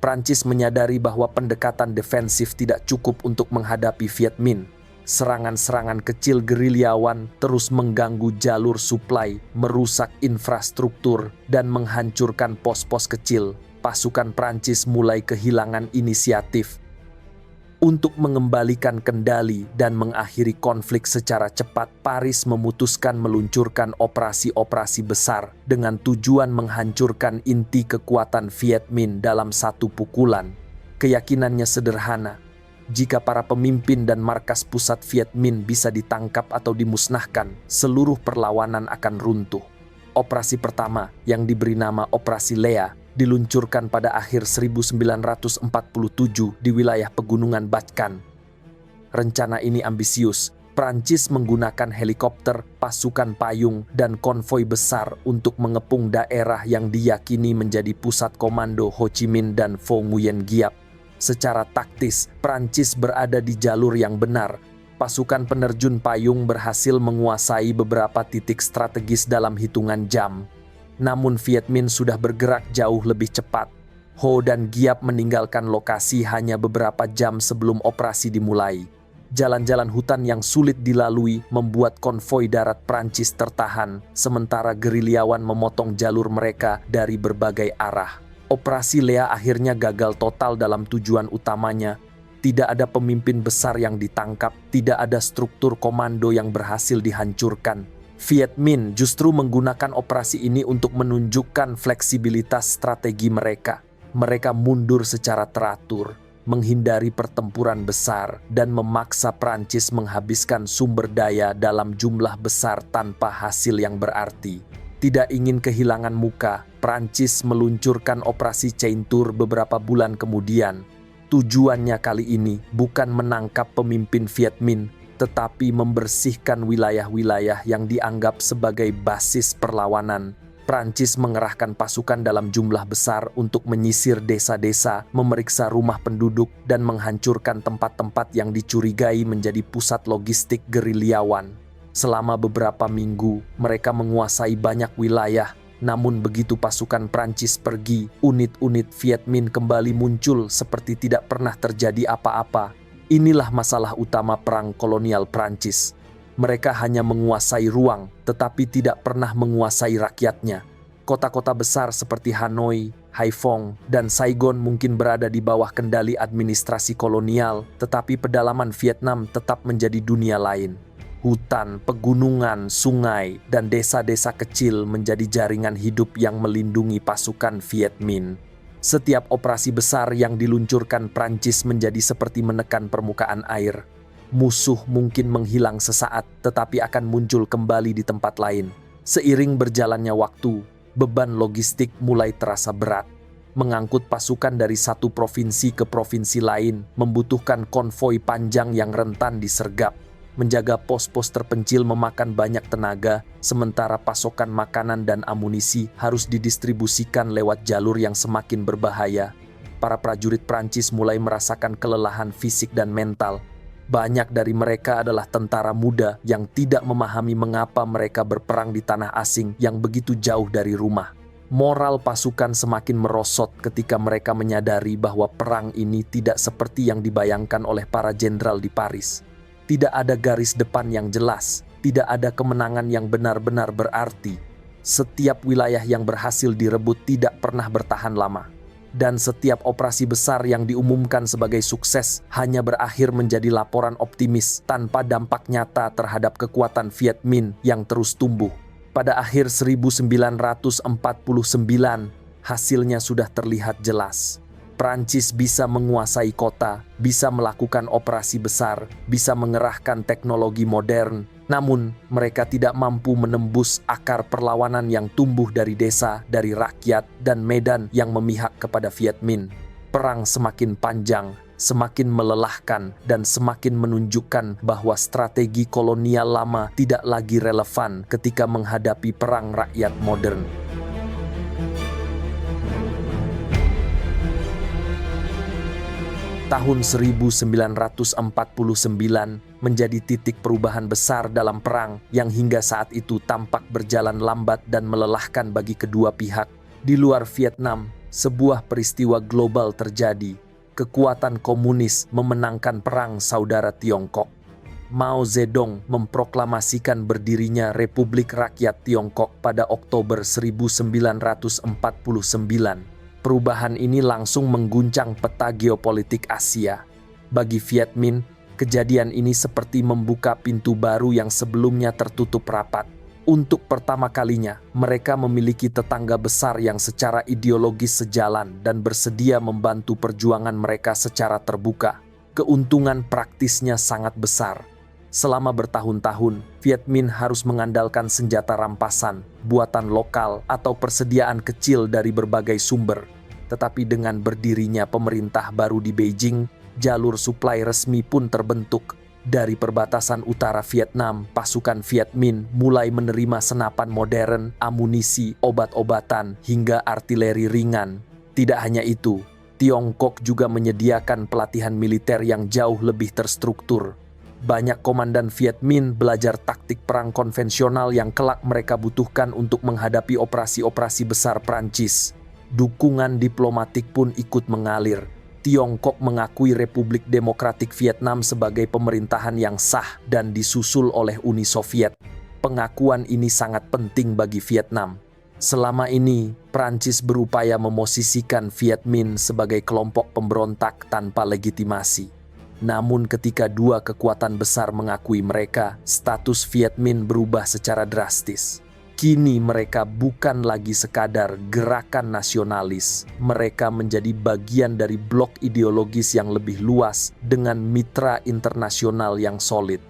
Prancis menyadari bahwa pendekatan defensif tidak cukup untuk menghadapi Viet Minh. Serangan-serangan kecil gerilyawan terus mengganggu jalur suplai, merusak infrastruktur, dan menghancurkan pos-pos kecil. Pasukan Prancis mulai kehilangan inisiatif. Untuk mengembalikan kendali dan mengakhiri konflik secara cepat, Paris memutuskan meluncurkan operasi-operasi besar dengan tujuan menghancurkan inti kekuatan Viet Minh dalam satu pukulan. Keyakinannya sederhana, jika para pemimpin dan markas pusat Viet Minh bisa ditangkap atau dimusnahkan, seluruh perlawanan akan runtuh. Operasi pertama, yang diberi nama Operasi Lea, diluncurkan pada akhir 1947 di wilayah pegunungan Bac Can. Rencana ini ambisius. Prancis menggunakan helikopter, pasukan payung, dan konvoi besar untuk mengepung daerah yang diyakini menjadi pusat komando Ho Chi Minh dan Pho Nguyen Giap. Secara taktis, Prancis berada di jalur yang benar. Pasukan penerjun payung berhasil menguasai beberapa titik strategis dalam hitungan jam. Namun Viet Minh sudah bergerak jauh lebih cepat. Ho dan Giap meninggalkan lokasi hanya beberapa jam sebelum operasi dimulai. Jalan-jalan hutan yang sulit dilalui membuat konvoi darat Prancis tertahan, sementara gerilyawan memotong jalur mereka dari berbagai arah. Operasi Lea akhirnya gagal total dalam tujuan utamanya. Tidak ada pemimpin besar yang ditangkap, tidak ada struktur komando yang berhasil dihancurkan. Viet Minh justru menggunakan operasi ini untuk menunjukkan fleksibilitas strategi mereka. Mereka mundur secara teratur, menghindari pertempuran besar, dan memaksa Prancis menghabiskan sumber daya dalam jumlah besar tanpa hasil yang berarti. Tidak ingin kehilangan muka, Prancis meluncurkan operasi Ceinture beberapa bulan kemudian. Tujuannya kali ini bukan menangkap pemimpin Viet Minh, tetapi membersihkan wilayah-wilayah yang dianggap sebagai basis perlawanan. Prancis mengerahkan pasukan dalam jumlah besar untuk menyisir desa-desa, memeriksa rumah penduduk, dan menghancurkan tempat-tempat yang dicurigai menjadi pusat logistik gerilyawan. Selama beberapa minggu, mereka menguasai banyak wilayah. Namun begitu pasukan Prancis pergi, unit-unit Viet Minh kembali muncul seperti tidak pernah terjadi apa-apa. Inilah masalah utama perang kolonial Prancis. Mereka hanya menguasai ruang, tetapi tidak pernah menguasai rakyatnya. Kota-kota besar seperti Hanoi, Haiphong, dan Saigon mungkin berada di bawah kendali administrasi kolonial, tetapi pedalaman Vietnam tetap menjadi dunia lain. Hutan, pegunungan, sungai, dan desa-desa kecil menjadi jaringan hidup yang melindungi pasukan Viet Minh. Setiap operasi besar yang diluncurkan Prancis menjadi seperti menekan permukaan air. Musuh mungkin menghilang sesaat, tetapi akan muncul kembali di tempat lain. Seiring berjalannya waktu, beban logistik mulai terasa berat. Mengangkut pasukan dari satu provinsi ke provinsi lain membutuhkan konvoi panjang yang rentan disergap. Menjaga pos-pos terpencil memakan banyak tenaga, sementara pasokan makanan dan amunisi harus didistribusikan lewat jalur yang semakin berbahaya. Para prajurit Prancis mulai merasakan kelelahan fisik dan mental. Banyak dari mereka adalah tentara muda yang tidak memahami mengapa mereka berperang di tanah asing yang begitu jauh dari rumah. Moral pasukan semakin merosot ketika mereka menyadari bahwa perang ini tidak seperti yang dibayangkan oleh para jenderal di Paris. Tidak ada garis depan yang jelas, tidak ada kemenangan yang benar-benar berarti. Setiap wilayah yang berhasil direbut tidak pernah bertahan lama. Dan setiap operasi besar yang diumumkan sebagai sukses hanya berakhir menjadi laporan optimis tanpa dampak nyata terhadap kekuatan Viet Minh yang terus tumbuh. Pada akhir 1949, hasilnya sudah terlihat jelas. Prancis bisa menguasai kota, bisa melakukan operasi besar, bisa mengerahkan teknologi modern, namun mereka tidak mampu menembus akar perlawanan yang tumbuh dari desa, dari rakyat, dan medan yang memihak kepada Viet Minh. Perang semakin panjang, semakin melelahkan, dan semakin menunjukkan bahwa strategi kolonial lama tidak lagi relevan ketika menghadapi perang rakyat modern. Tahun 1949 menjadi titik perubahan besar dalam perang yang hingga saat itu tampak berjalan lambat dan melelahkan bagi kedua pihak. Di luar Vietnam, sebuah peristiwa global terjadi. Kekuatan komunis memenangkan perang saudara Tiongkok. Mao Zedong memproklamasikan berdirinya Republik Rakyat Tiongkok pada Oktober 1949. Perubahan ini langsung mengguncang peta geopolitik Asia. Bagi Viet Minh, kejadian ini seperti membuka pintu baru yang sebelumnya tertutup rapat. Untuk pertama kalinya, mereka memiliki tetangga besar yang secara ideologis sejalan dan bersedia membantu perjuangan mereka secara terbuka. Keuntungan praktisnya sangat besar. Selama bertahun-tahun, Viet Minh harus mengandalkan senjata rampasan, buatan lokal, atau persediaan kecil dari berbagai sumber. Tetapi dengan berdirinya pemerintah baru di Beijing, jalur suplai resmi pun terbentuk. Dari perbatasan utara Vietnam, pasukan Viet Minh mulai menerima senapan modern, amunisi, obat-obatan, hingga artileri ringan. Tidak hanya itu, Tiongkok juga menyediakan pelatihan militer yang jauh lebih terstruktur. Banyak komandan Viet Minh belajar taktik perang konvensional yang kelak mereka butuhkan untuk menghadapi operasi-operasi besar Prancis. Dukungan diplomatik pun ikut mengalir. Tiongkok mengakui Republik Demokratik Vietnam sebagai pemerintahan yang sah dan disusul oleh Uni Soviet. Pengakuan ini sangat penting bagi Vietnam. Selama ini, Prancis berupaya memosisikan Viet Minh sebagai kelompok pemberontak tanpa legitimasi. Namun ketika dua kekuatan besar mengakui mereka, status Viet Minh berubah secara drastis. Kini mereka bukan lagi sekadar gerakan nasionalis. Mereka menjadi bagian dari blok ideologis yang lebih luas dengan mitra internasional yang solid.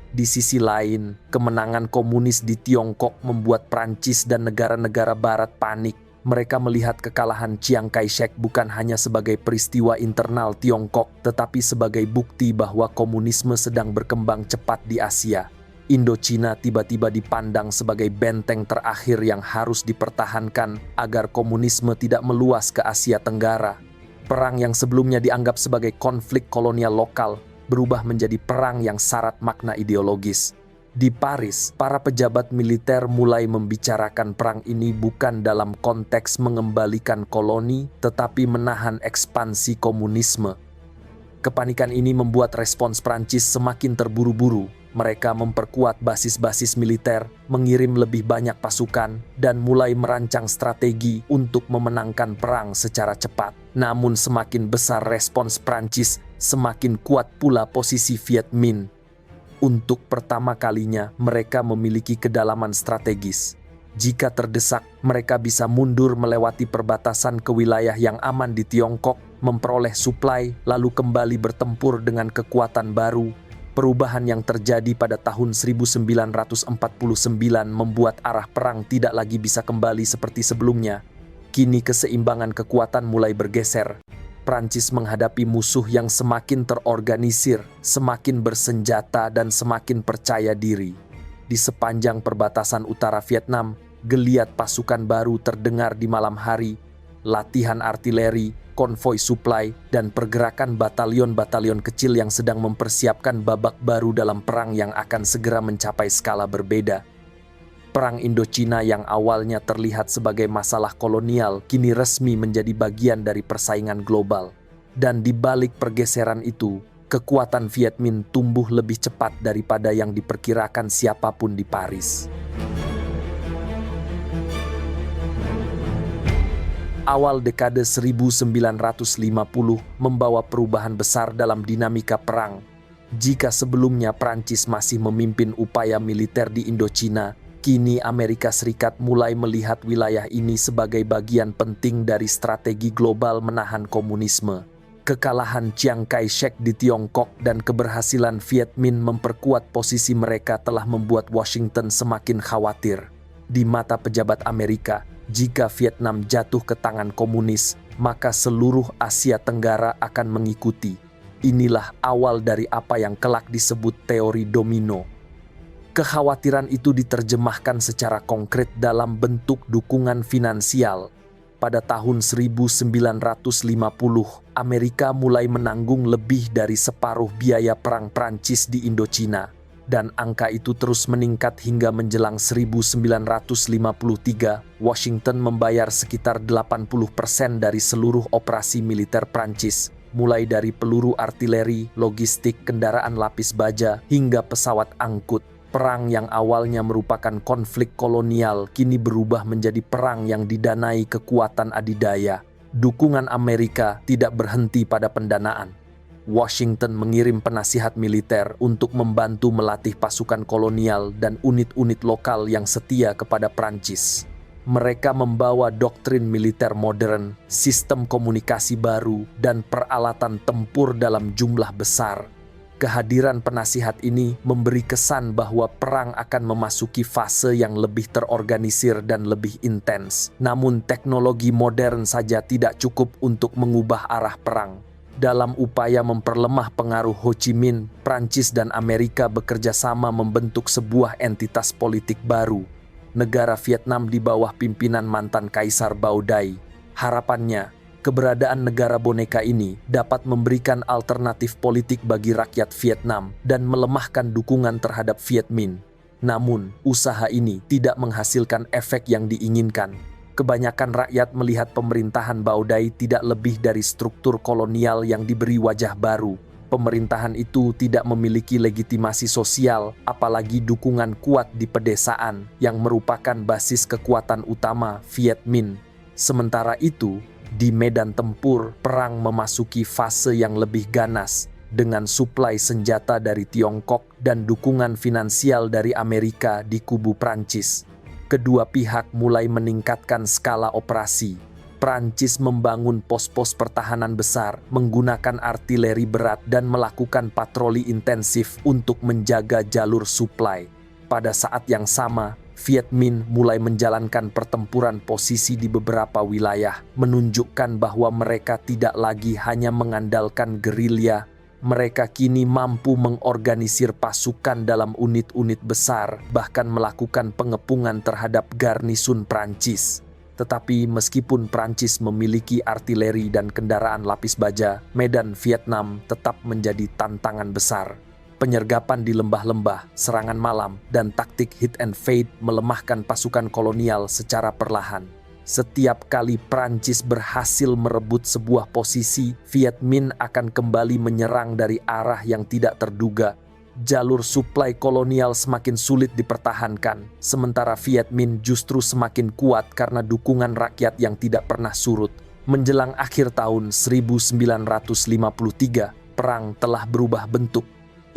Di sisi lain, kemenangan komunis di Tiongkok membuat Prancis dan negara-negara barat panik. Mereka melihat kekalahan Chiang Kai-shek bukan hanya sebagai peristiwa internal Tiongkok, tetapi sebagai bukti bahwa komunisme sedang berkembang cepat di Asia. Indochina tiba-tiba dipandang sebagai benteng terakhir yang harus dipertahankan agar komunisme tidak meluas ke Asia Tenggara. Perang yang sebelumnya dianggap sebagai konflik kolonial lokal berubah menjadi perang yang syarat makna ideologis. Di Paris, para pejabat militer mulai membicarakan perang ini bukan dalam konteks mengembalikan koloni, tetapi menahan ekspansi komunisme. Kepanikan ini membuat respons Prancis semakin terburu-buru. Mereka memperkuat basis-basis militer, mengirim lebih banyak pasukan, dan mulai merancang strategi untuk memenangkan perang secara cepat. Namun semakin besar respons Prancis, semakin kuat pula posisi Viet Minh. Untuk pertama kalinya, mereka memiliki kedalaman strategis. Jika terdesak, mereka bisa mundur melewati perbatasan ke wilayah yang aman di Tiongkok, memperoleh suplai, lalu kembali bertempur dengan kekuatan baru. Perubahan yang terjadi pada tahun 1949 membuat arah perang tidak lagi bisa kembali seperti sebelumnya. Kini keseimbangan kekuatan mulai bergeser. Prancis menghadapi musuh yang semakin terorganisir, semakin bersenjata, dan semakin percaya diri. Di sepanjang perbatasan utara Vietnam, geliat pasukan baru terdengar di malam hari. Latihan artileri, konvoi suplai, dan pergerakan batalion-batalion kecil yang sedang mempersiapkan babak baru dalam perang yang akan segera mencapai skala berbeda. Perang Indochina yang awalnya terlihat sebagai masalah kolonial kini resmi menjadi bagian dari persaingan global. Dan di balik pergeseran itu, kekuatan Viet Minh tumbuh lebih cepat daripada yang diperkirakan siapapun di Paris. Awal dekade 1950 membawa perubahan besar dalam dinamika perang. Jika sebelumnya Prancis masih memimpin upaya militer di Indochina, kini Amerika Serikat mulai melihat wilayah ini sebagai bagian penting dari strategi global menahan komunisme. Kekalahan Chiang Kai-shek di Tiongkok dan keberhasilan Viet Minh memperkuat posisi mereka telah membuat Washington semakin khawatir. Di mata pejabat Amerika, jika Vietnam jatuh ke tangan komunis, maka seluruh Asia Tenggara akan mengikuti. Inilah awal dari apa yang kelak disebut teori domino. Kekhawatiran itu diterjemahkan secara konkret dalam bentuk dukungan finansial. Pada tahun 1950, Amerika mulai menanggung lebih dari separuh biaya perang Prancis di Indochina. Dan angka itu terus meningkat hingga menjelang 1953, Washington membayar sekitar 80% dari seluruh operasi militer Prancis, mulai dari peluru artileri, logistik, kendaraan lapis baja, hingga pesawat angkut. Perang yang awalnya merupakan konflik kolonial kini berubah menjadi perang yang didanai kekuatan adidaya. Dukungan Amerika tidak berhenti pada pendanaan. Washington mengirim penasihat militer untuk membantu melatih pasukan kolonial dan unit-unit lokal yang setia kepada Prancis. Mereka membawa doktrin militer modern, sistem komunikasi baru, dan peralatan tempur dalam jumlah besar. Kehadiran penasihat ini memberi kesan bahwa perang akan memasuki fase yang lebih terorganisir dan lebih intens. Namun teknologi modern saja tidak cukup untuk mengubah arah perang. Dalam upaya memperlemah pengaruh Ho Chi Minh, Prancis dan Amerika bekerja sama membentuk sebuah entitas politik baru, negara Vietnam di bawah pimpinan mantan Kaisar Bao Dai. Harapannya, keberadaan negara boneka ini dapat memberikan alternatif politik bagi rakyat Vietnam dan melemahkan dukungan terhadap Viet Minh. Namun, usaha ini tidak menghasilkan efek yang diinginkan. Kebanyakan rakyat melihat pemerintahan Bao Dai tidak lebih dari struktur kolonial yang diberi wajah baru. Pemerintahan itu tidak memiliki legitimasi sosial, apalagi dukungan kuat di pedesaan yang merupakan basis kekuatan utama Viet Minh. Sementara itu, di medan tempur, perang memasuki fase yang lebih ganas dengan suplai senjata dari Tiongkok dan dukungan finansial dari Amerika di kubu Prancis. Kedua pihak mulai meningkatkan skala operasi. Prancis membangun pos-pos pertahanan besar, menggunakan artileri berat dan melakukan patroli intensif untuk menjaga jalur suplai. Pada saat yang sama, Viet Minh mulai menjalankan pertempuran posisi di beberapa wilayah, menunjukkan bahwa mereka tidak lagi hanya mengandalkan gerilya. Mereka kini mampu mengorganisir pasukan dalam unit-unit besar, bahkan melakukan pengepungan terhadap garnisun Prancis. Tetapi meskipun Prancis memiliki artileri dan kendaraan lapis baja, medan Vietnam tetap menjadi tantangan besar. Penyergapan di lembah-lembah, serangan malam, dan taktik hit and fade melemahkan pasukan kolonial secara perlahan. Setiap kali Prancis berhasil merebut sebuah posisi, Viet Minh akan kembali menyerang dari arah yang tidak terduga. Jalur suplai kolonial semakin sulit dipertahankan, sementara Viet Minh justru semakin kuat karena dukungan rakyat yang tidak pernah surut. Menjelang akhir tahun 1953, perang telah berubah bentuk.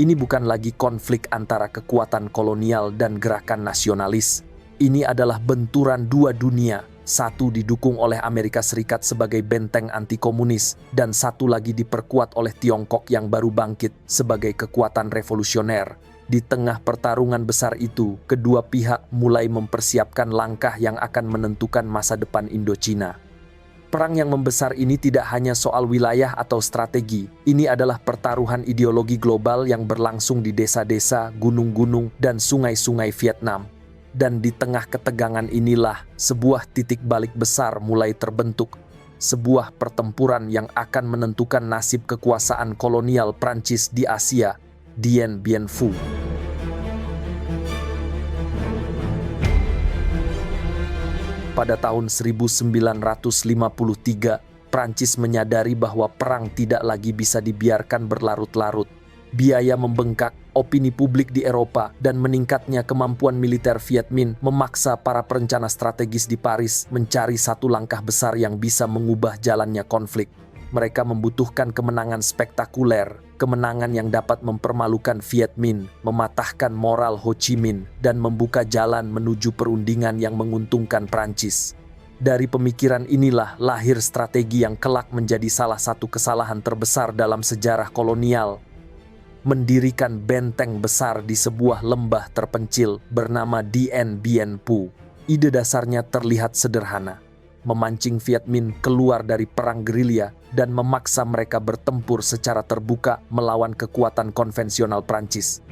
Ini bukan lagi konflik antara kekuatan kolonial dan gerakan nasionalis. Ini adalah benturan dua dunia. Satu didukung oleh Amerika Serikat sebagai benteng anti-komunis, dan satu lagi diperkuat oleh Tiongkok yang baru bangkit sebagai kekuatan revolusioner. Di tengah pertarungan besar itu, kedua pihak mulai mempersiapkan langkah yang akan menentukan masa depan Indochina. Perang yang membesar ini tidak hanya soal wilayah atau strategi. Ini adalah pertaruhan ideologi global yang berlangsung di desa-desa, gunung-gunung, dan sungai-sungai Vietnam. Dan di tengah ketegangan inilah sebuah titik balik besar mulai terbentuk. Sebuah pertempuran yang akan menentukan nasib kekuasaan kolonial Prancis di Asia, Dien Bien Phu. Pada tahun 1953, Prancis menyadari bahwa perang tidak lagi bisa dibiarkan berlarut-larut. Biaya membengkak, opini publik di Eropa, dan meningkatnya kemampuan militer Viet Minh memaksa para perencana strategis di Paris mencari satu langkah besar yang bisa mengubah jalannya konflik. Mereka membutuhkan kemenangan spektakuler, kemenangan yang dapat mempermalukan Viet Minh, mematahkan moral Ho Chi Minh, dan membuka jalan menuju perundingan yang menguntungkan Prancis. Dari pemikiran inilah lahir strategi yang kelak menjadi salah satu kesalahan terbesar dalam sejarah kolonial. Mendirikan benteng besar di sebuah lembah terpencil bernama Dien Bien Phu. Ide dasarnya terlihat sederhana, memancing Viet Minh keluar dari perang gerilya dan memaksa mereka bertempur secara terbuka melawan kekuatan konvensional Prancis.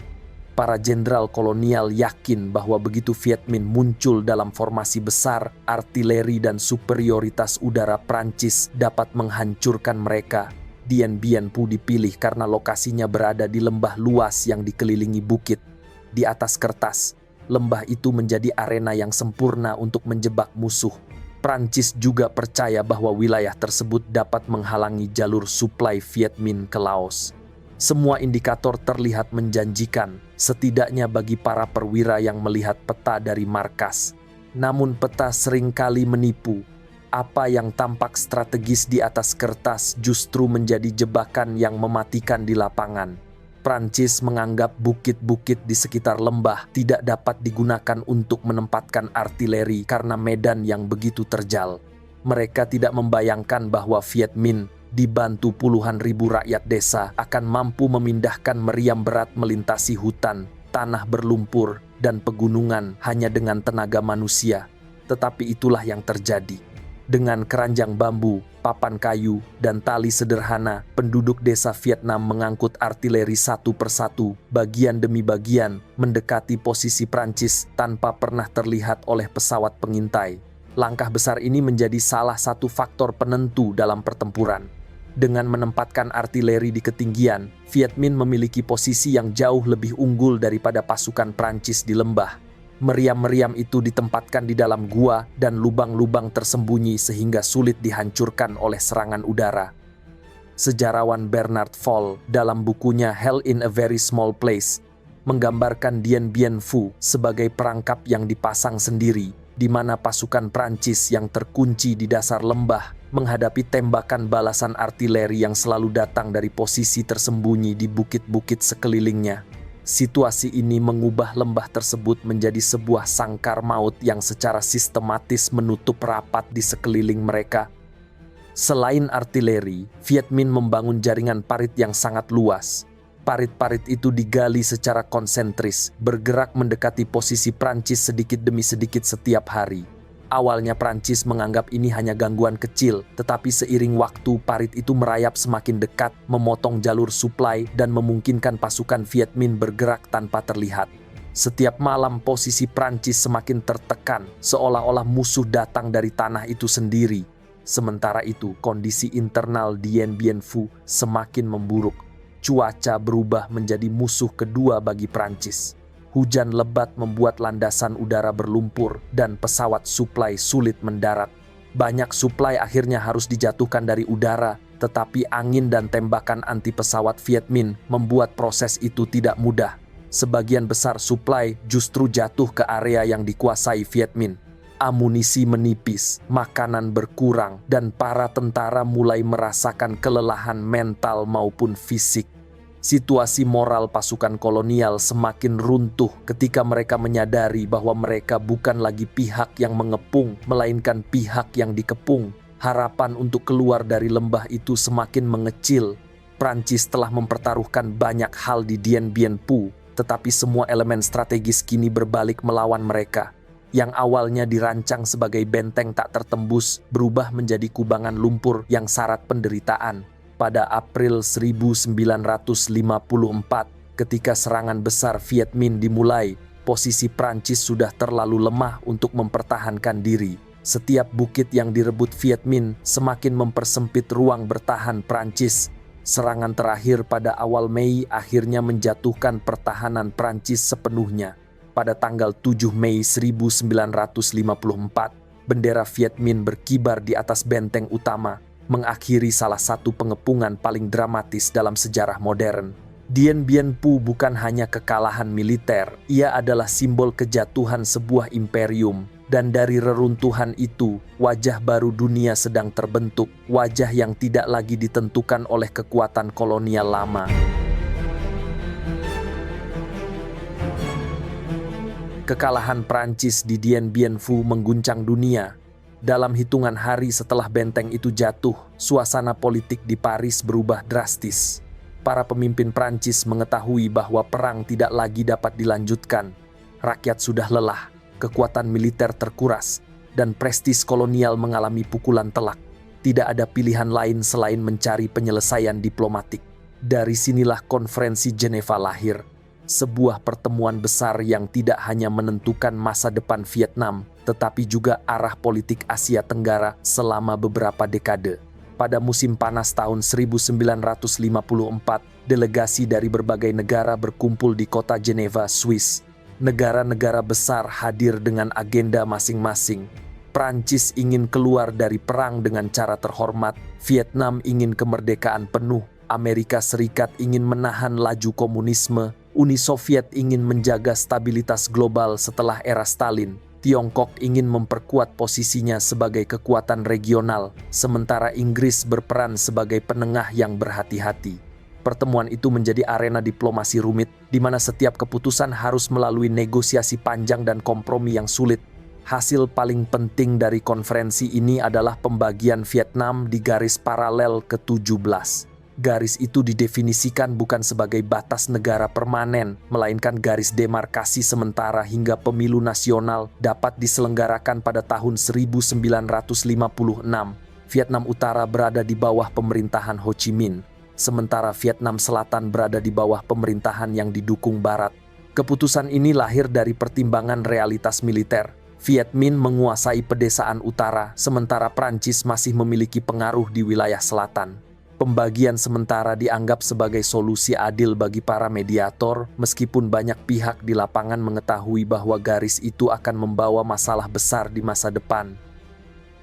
Para jenderal kolonial yakin bahwa begitu Viet Minh muncul dalam formasi besar, artileri dan superioritas udara Prancis dapat menghancurkan mereka. Dien Bien Phu dipilih karena lokasinya berada di lembah luas yang dikelilingi bukit. Di atas kertas, lembah itu menjadi arena yang sempurna untuk menjebak musuh. Prancis juga percaya bahwa wilayah tersebut dapat menghalangi jalur suplai Viet Minh ke Laos. Semua indikator terlihat menjanjikan, setidaknya bagi para perwira yang melihat peta dari markas. Namun peta seringkali menipu. Apa yang tampak strategis di atas kertas justru menjadi jebakan yang mematikan di lapangan. Prancis menganggap bukit-bukit di sekitar lembah tidak dapat digunakan untuk menempatkan artileri karena medan yang begitu terjal. Mereka tidak membayangkan bahwa Viet Minh dibantu puluhan ribu rakyat desa akan mampu memindahkan meriam berat melintasi hutan, tanah berlumpur, dan pegunungan hanya dengan tenaga manusia. Tetapi itulah yang terjadi. Dengan keranjang bambu, papan kayu, dan tali sederhana, penduduk desa Vietnam mengangkut artileri satu persatu, bagian demi bagian, mendekati posisi Prancis tanpa pernah terlihat oleh pesawat pengintai. Langkah besar ini menjadi salah satu faktor penentu dalam pertempuran. Dengan menempatkan artileri di ketinggian, Viet Minh memiliki posisi yang jauh lebih unggul daripada pasukan Prancis di lembah. Meriam-meriam itu ditempatkan di dalam gua dan lubang-lubang tersembunyi sehingga sulit dihancurkan oleh serangan udara. Sejarawan Bernard Fall dalam bukunya Hell in a Very Small Place menggambarkan Dien Bien Phu sebagai perangkap yang dipasang sendiri, di mana pasukan Prancis yang terkunci di dasar lembah menghadapi tembakan balasan artileri yang selalu datang dari posisi tersembunyi di bukit-bukit sekelilingnya. Situasi ini mengubah lembah tersebut menjadi sebuah sangkar maut yang secara sistematis menutup rapat di sekeliling mereka. Selain artileri, Viet Minh membangun jaringan parit yang sangat luas. Parit-parit itu digali secara konsentris, bergerak mendekati posisi Prancis sedikit demi sedikit setiap hari. Awalnya Prancis menganggap ini hanya gangguan kecil, tetapi seiring waktu parit itu merayap semakin dekat, memotong jalur suplai dan memungkinkan pasukan Viet Minh bergerak tanpa terlihat. Setiap malam posisi Prancis semakin tertekan, seolah-olah musuh datang dari tanah itu sendiri. Sementara itu, kondisi internal Dien Bien Phu semakin memburuk. Cuaca berubah menjadi musuh kedua bagi Prancis. Hujan lebat membuat landasan udara berlumpur dan pesawat suplai sulit mendarat. Banyak suplai akhirnya harus dijatuhkan dari udara, tetapi angin dan tembakan anti pesawat Viet Minh membuat proses itu tidak mudah. Sebagian besar suplai justru jatuh ke area yang dikuasai Viet Minh. Amunisi menipis, makanan berkurang, dan para tentara mulai merasakan kelelahan mental maupun fisik. Situasi moral pasukan kolonial semakin runtuh ketika mereka menyadari bahwa mereka bukan lagi pihak yang mengepung, melainkan pihak yang dikepung. Harapan untuk keluar dari lembah itu semakin mengecil. Prancis telah mempertaruhkan banyak hal di Dien Bien Phu, tetapi semua elemen strategis kini berbalik melawan mereka. Yang awalnya dirancang sebagai benteng tak tertembus, berubah menjadi kubangan lumpur yang syarat penderitaan. Pada April 1954, ketika serangan besar Viet Minh dimulai, posisi Prancis sudah terlalu lemah untuk mempertahankan diri. Setiap bukit yang direbut Viet Minh semakin mempersempit ruang bertahan Prancis. Serangan terakhir pada awal Mei akhirnya menjatuhkan pertahanan Prancis sepenuhnya. Pada tanggal 7 Mei 1954, bendera Viet Minh berkibar di atas benteng utama, mengakhiri salah satu pengepungan paling dramatis dalam sejarah modern. Dien Bien Phu bukan hanya kekalahan militer, ia adalah simbol kejatuhan sebuah imperium. Dan dari reruntuhan itu, wajah baru dunia sedang terbentuk, wajah yang tidak lagi ditentukan oleh kekuatan kolonial lama. Kekalahan Prancis di Dien Bien Phu mengguncang dunia. Dalam hitungan hari setelah benteng itu jatuh, suasana politik di Paris berubah drastis. Para pemimpin Prancis mengetahui bahwa perang tidak lagi dapat dilanjutkan. Rakyat sudah lelah, kekuatan militer terkuras, dan prestis kolonial mengalami pukulan telak. Tidak ada pilihan lain selain mencari penyelesaian diplomatik. Dari sinilah konferensi Geneva lahir. Sebuah pertemuan besar yang tidak hanya menentukan masa depan Vietnam, tetapi juga arah politik Asia Tenggara selama beberapa dekade. Pada musim panas tahun 1954, delegasi dari berbagai negara berkumpul di kota Geneva, Swiss. Negara-negara besar hadir dengan agenda masing-masing. Prancis ingin keluar dari perang dengan cara terhormat, Vietnam ingin kemerdekaan penuh, Amerika Serikat ingin menahan laju komunisme, Uni Soviet ingin menjaga stabilitas global setelah era Stalin. Tiongkok ingin memperkuat posisinya sebagai kekuatan regional, sementara Inggris berperan sebagai penengah yang berhati-hati. Pertemuan itu menjadi arena diplomasi rumit, di mana setiap keputusan harus melalui negosiasi panjang dan kompromi yang sulit. Hasil paling penting dari konferensi ini adalah pembagian Vietnam di garis paralel ke-17. Garis itu didefinisikan bukan sebagai batas negara permanen, melainkan garis demarkasi sementara hingga pemilu nasional dapat diselenggarakan pada tahun 1956. Vietnam Utara berada di bawah pemerintahan Ho Chi Minh, sementara Vietnam Selatan berada di bawah pemerintahan yang didukung Barat. Keputusan ini lahir dari pertimbangan realitas militer. Viet Minh menguasai pedesaan utara, sementara Prancis masih memiliki pengaruh di wilayah selatan. Pembagian sementara dianggap sebagai solusi adil bagi para mediator, meskipun banyak pihak di lapangan mengetahui bahwa garis itu akan membawa masalah besar di masa depan.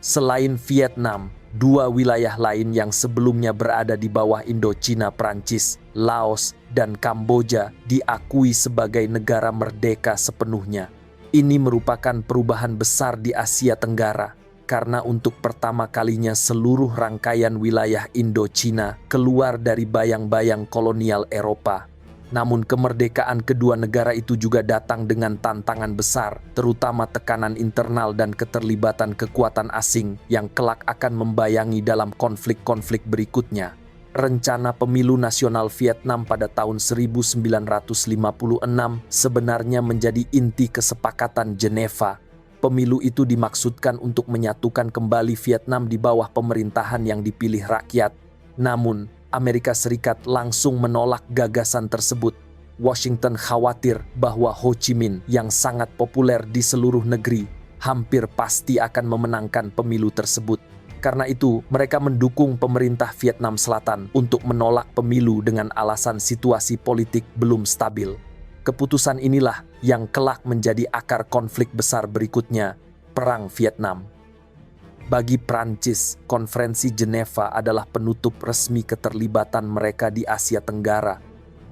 Selain Vietnam, dua wilayah lain yang sebelumnya berada di bawah Indochina Prancis, Laos, dan Kamboja diakui sebagai negara merdeka sepenuhnya. Ini merupakan perubahan besar di Asia Tenggara, karena untuk pertama kalinya seluruh rangkaian wilayah Indochina keluar dari bayang-bayang kolonial Eropa. Namun kemerdekaan kedua negara itu juga datang dengan tantangan besar, terutama tekanan internal dan keterlibatan kekuatan asing yang kelak akan membayangi dalam konflik-konflik berikutnya. Rencana pemilu nasional Vietnam pada tahun 1956 sebenarnya menjadi inti kesepakatan Geneva. Pemilu itu dimaksudkan untuk menyatukan kembali Vietnam di bawah pemerintahan yang dipilih rakyat. Namun, Amerika Serikat langsung menolak gagasan tersebut. Washington khawatir bahwa Ho Chi Minh yang sangat populer di seluruh negeri hampir pasti akan memenangkan pemilu tersebut. Karena itu, mereka mendukung pemerintah Vietnam Selatan untuk menolak pemilu dengan alasan situasi politik belum stabil. Keputusan inilah yang kelak menjadi akar konflik besar berikutnya, Perang Vietnam. Bagi Prancis, konferensi Geneva adalah penutup resmi keterlibatan mereka di Asia Tenggara.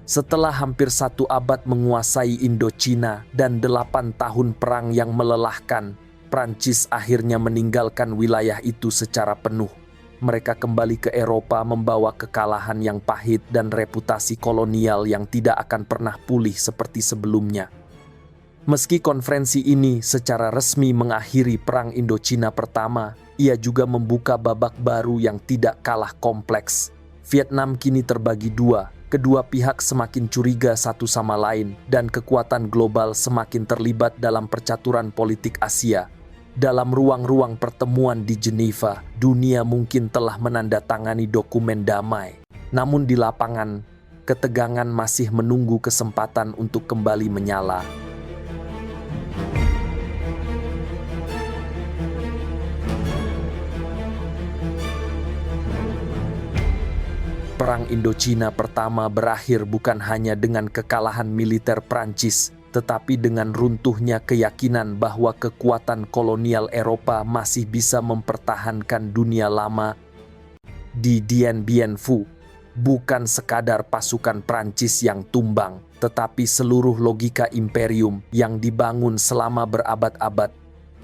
Setelah hampir 1 abad menguasai Indochina dan 8 tahun perang yang melelahkan, Prancis akhirnya meninggalkan wilayah itu secara penuh. Mereka kembali ke Eropa membawa kekalahan yang pahit dan reputasi kolonial yang tidak akan pernah pulih seperti sebelumnya. Meski konferensi ini secara resmi mengakhiri Perang Indochina pertama, ia juga membuka babak baru yang tidak kalah kompleks. Vietnam kini terbagi dua, kedua pihak semakin curiga satu sama lain, dan kekuatan global semakin terlibat dalam percaturan politik Asia. Dalam ruang-ruang pertemuan di Geneva, dunia mungkin telah menandatangani dokumen damai. Namun di lapangan, ketegangan masih menunggu kesempatan untuk kembali menyala. Perang Indochina pertama berakhir bukan hanya dengan kekalahan militer Prancis, tetapi dengan runtuhnya keyakinan bahwa kekuatan kolonial Eropa masih bisa mempertahankan dunia lama. Di Dien Bien Phu, bukan sekadar pasukan Prancis yang tumbang, tetapi seluruh logika imperium yang dibangun selama berabad-abad.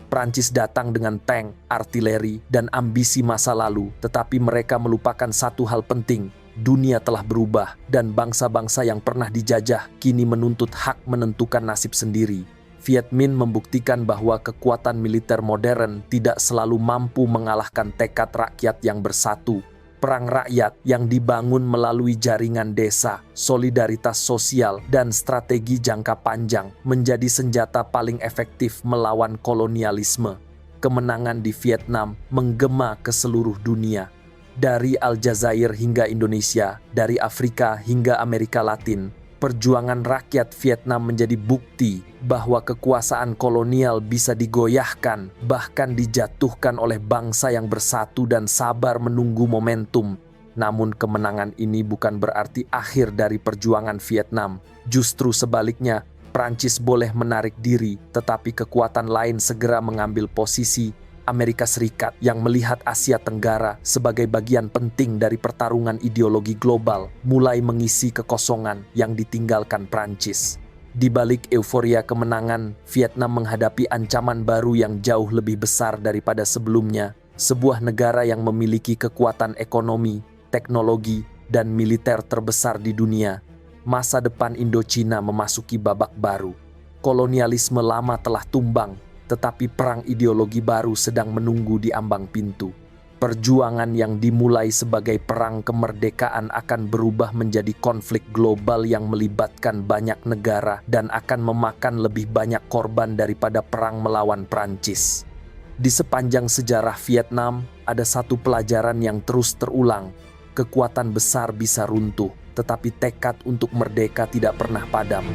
Prancis datang dengan tank, artileri, dan ambisi masa lalu, tetapi mereka melupakan satu hal penting. Dunia telah berubah, dan bangsa-bangsa yang pernah dijajah kini menuntut hak menentukan nasib sendiri. Viet Minh membuktikan bahwa kekuatan militer modern tidak selalu mampu mengalahkan tekad rakyat yang bersatu. Perang rakyat yang dibangun melalui jaringan desa, solidaritas sosial, dan strategi jangka panjang menjadi senjata paling efektif melawan kolonialisme. Kemenangan di Vietnam menggema ke seluruh dunia. Dari Aljazair hingga Indonesia, dari Afrika hingga Amerika Latin, perjuangan rakyat Vietnam menjadi bukti bahwa kekuasaan kolonial bisa digoyahkan, bahkan dijatuhkan oleh bangsa yang bersatu dan sabar menunggu momentum. Namun kemenangan ini bukan berarti akhir dari perjuangan Vietnam. Justru sebaliknya, Prancis boleh menarik diri, tetapi kekuatan lain segera mengambil posisi. Amerika Serikat yang melihat Asia Tenggara sebagai bagian penting dari pertarungan ideologi global mulai mengisi kekosongan yang ditinggalkan Prancis. Di balik euforia kemenangan, Vietnam menghadapi ancaman baru yang jauh lebih besar daripada sebelumnya. Sebuah negara yang memiliki kekuatan ekonomi, teknologi, dan militer terbesar di dunia. Masa depan Indochina memasuki babak baru. Kolonialisme lama telah tumbang, tetapi perang ideologi baru sedang menunggu di ambang pintu. Perjuangan yang dimulai sebagai perang kemerdekaan akan berubah menjadi konflik global yang melibatkan banyak negara dan akan memakan lebih banyak korban daripada perang melawan Prancis. Di sepanjang sejarah Vietnam, ada satu pelajaran yang terus terulang. Kekuatan besar bisa runtuh, tetapi tekad untuk merdeka tidak pernah padam.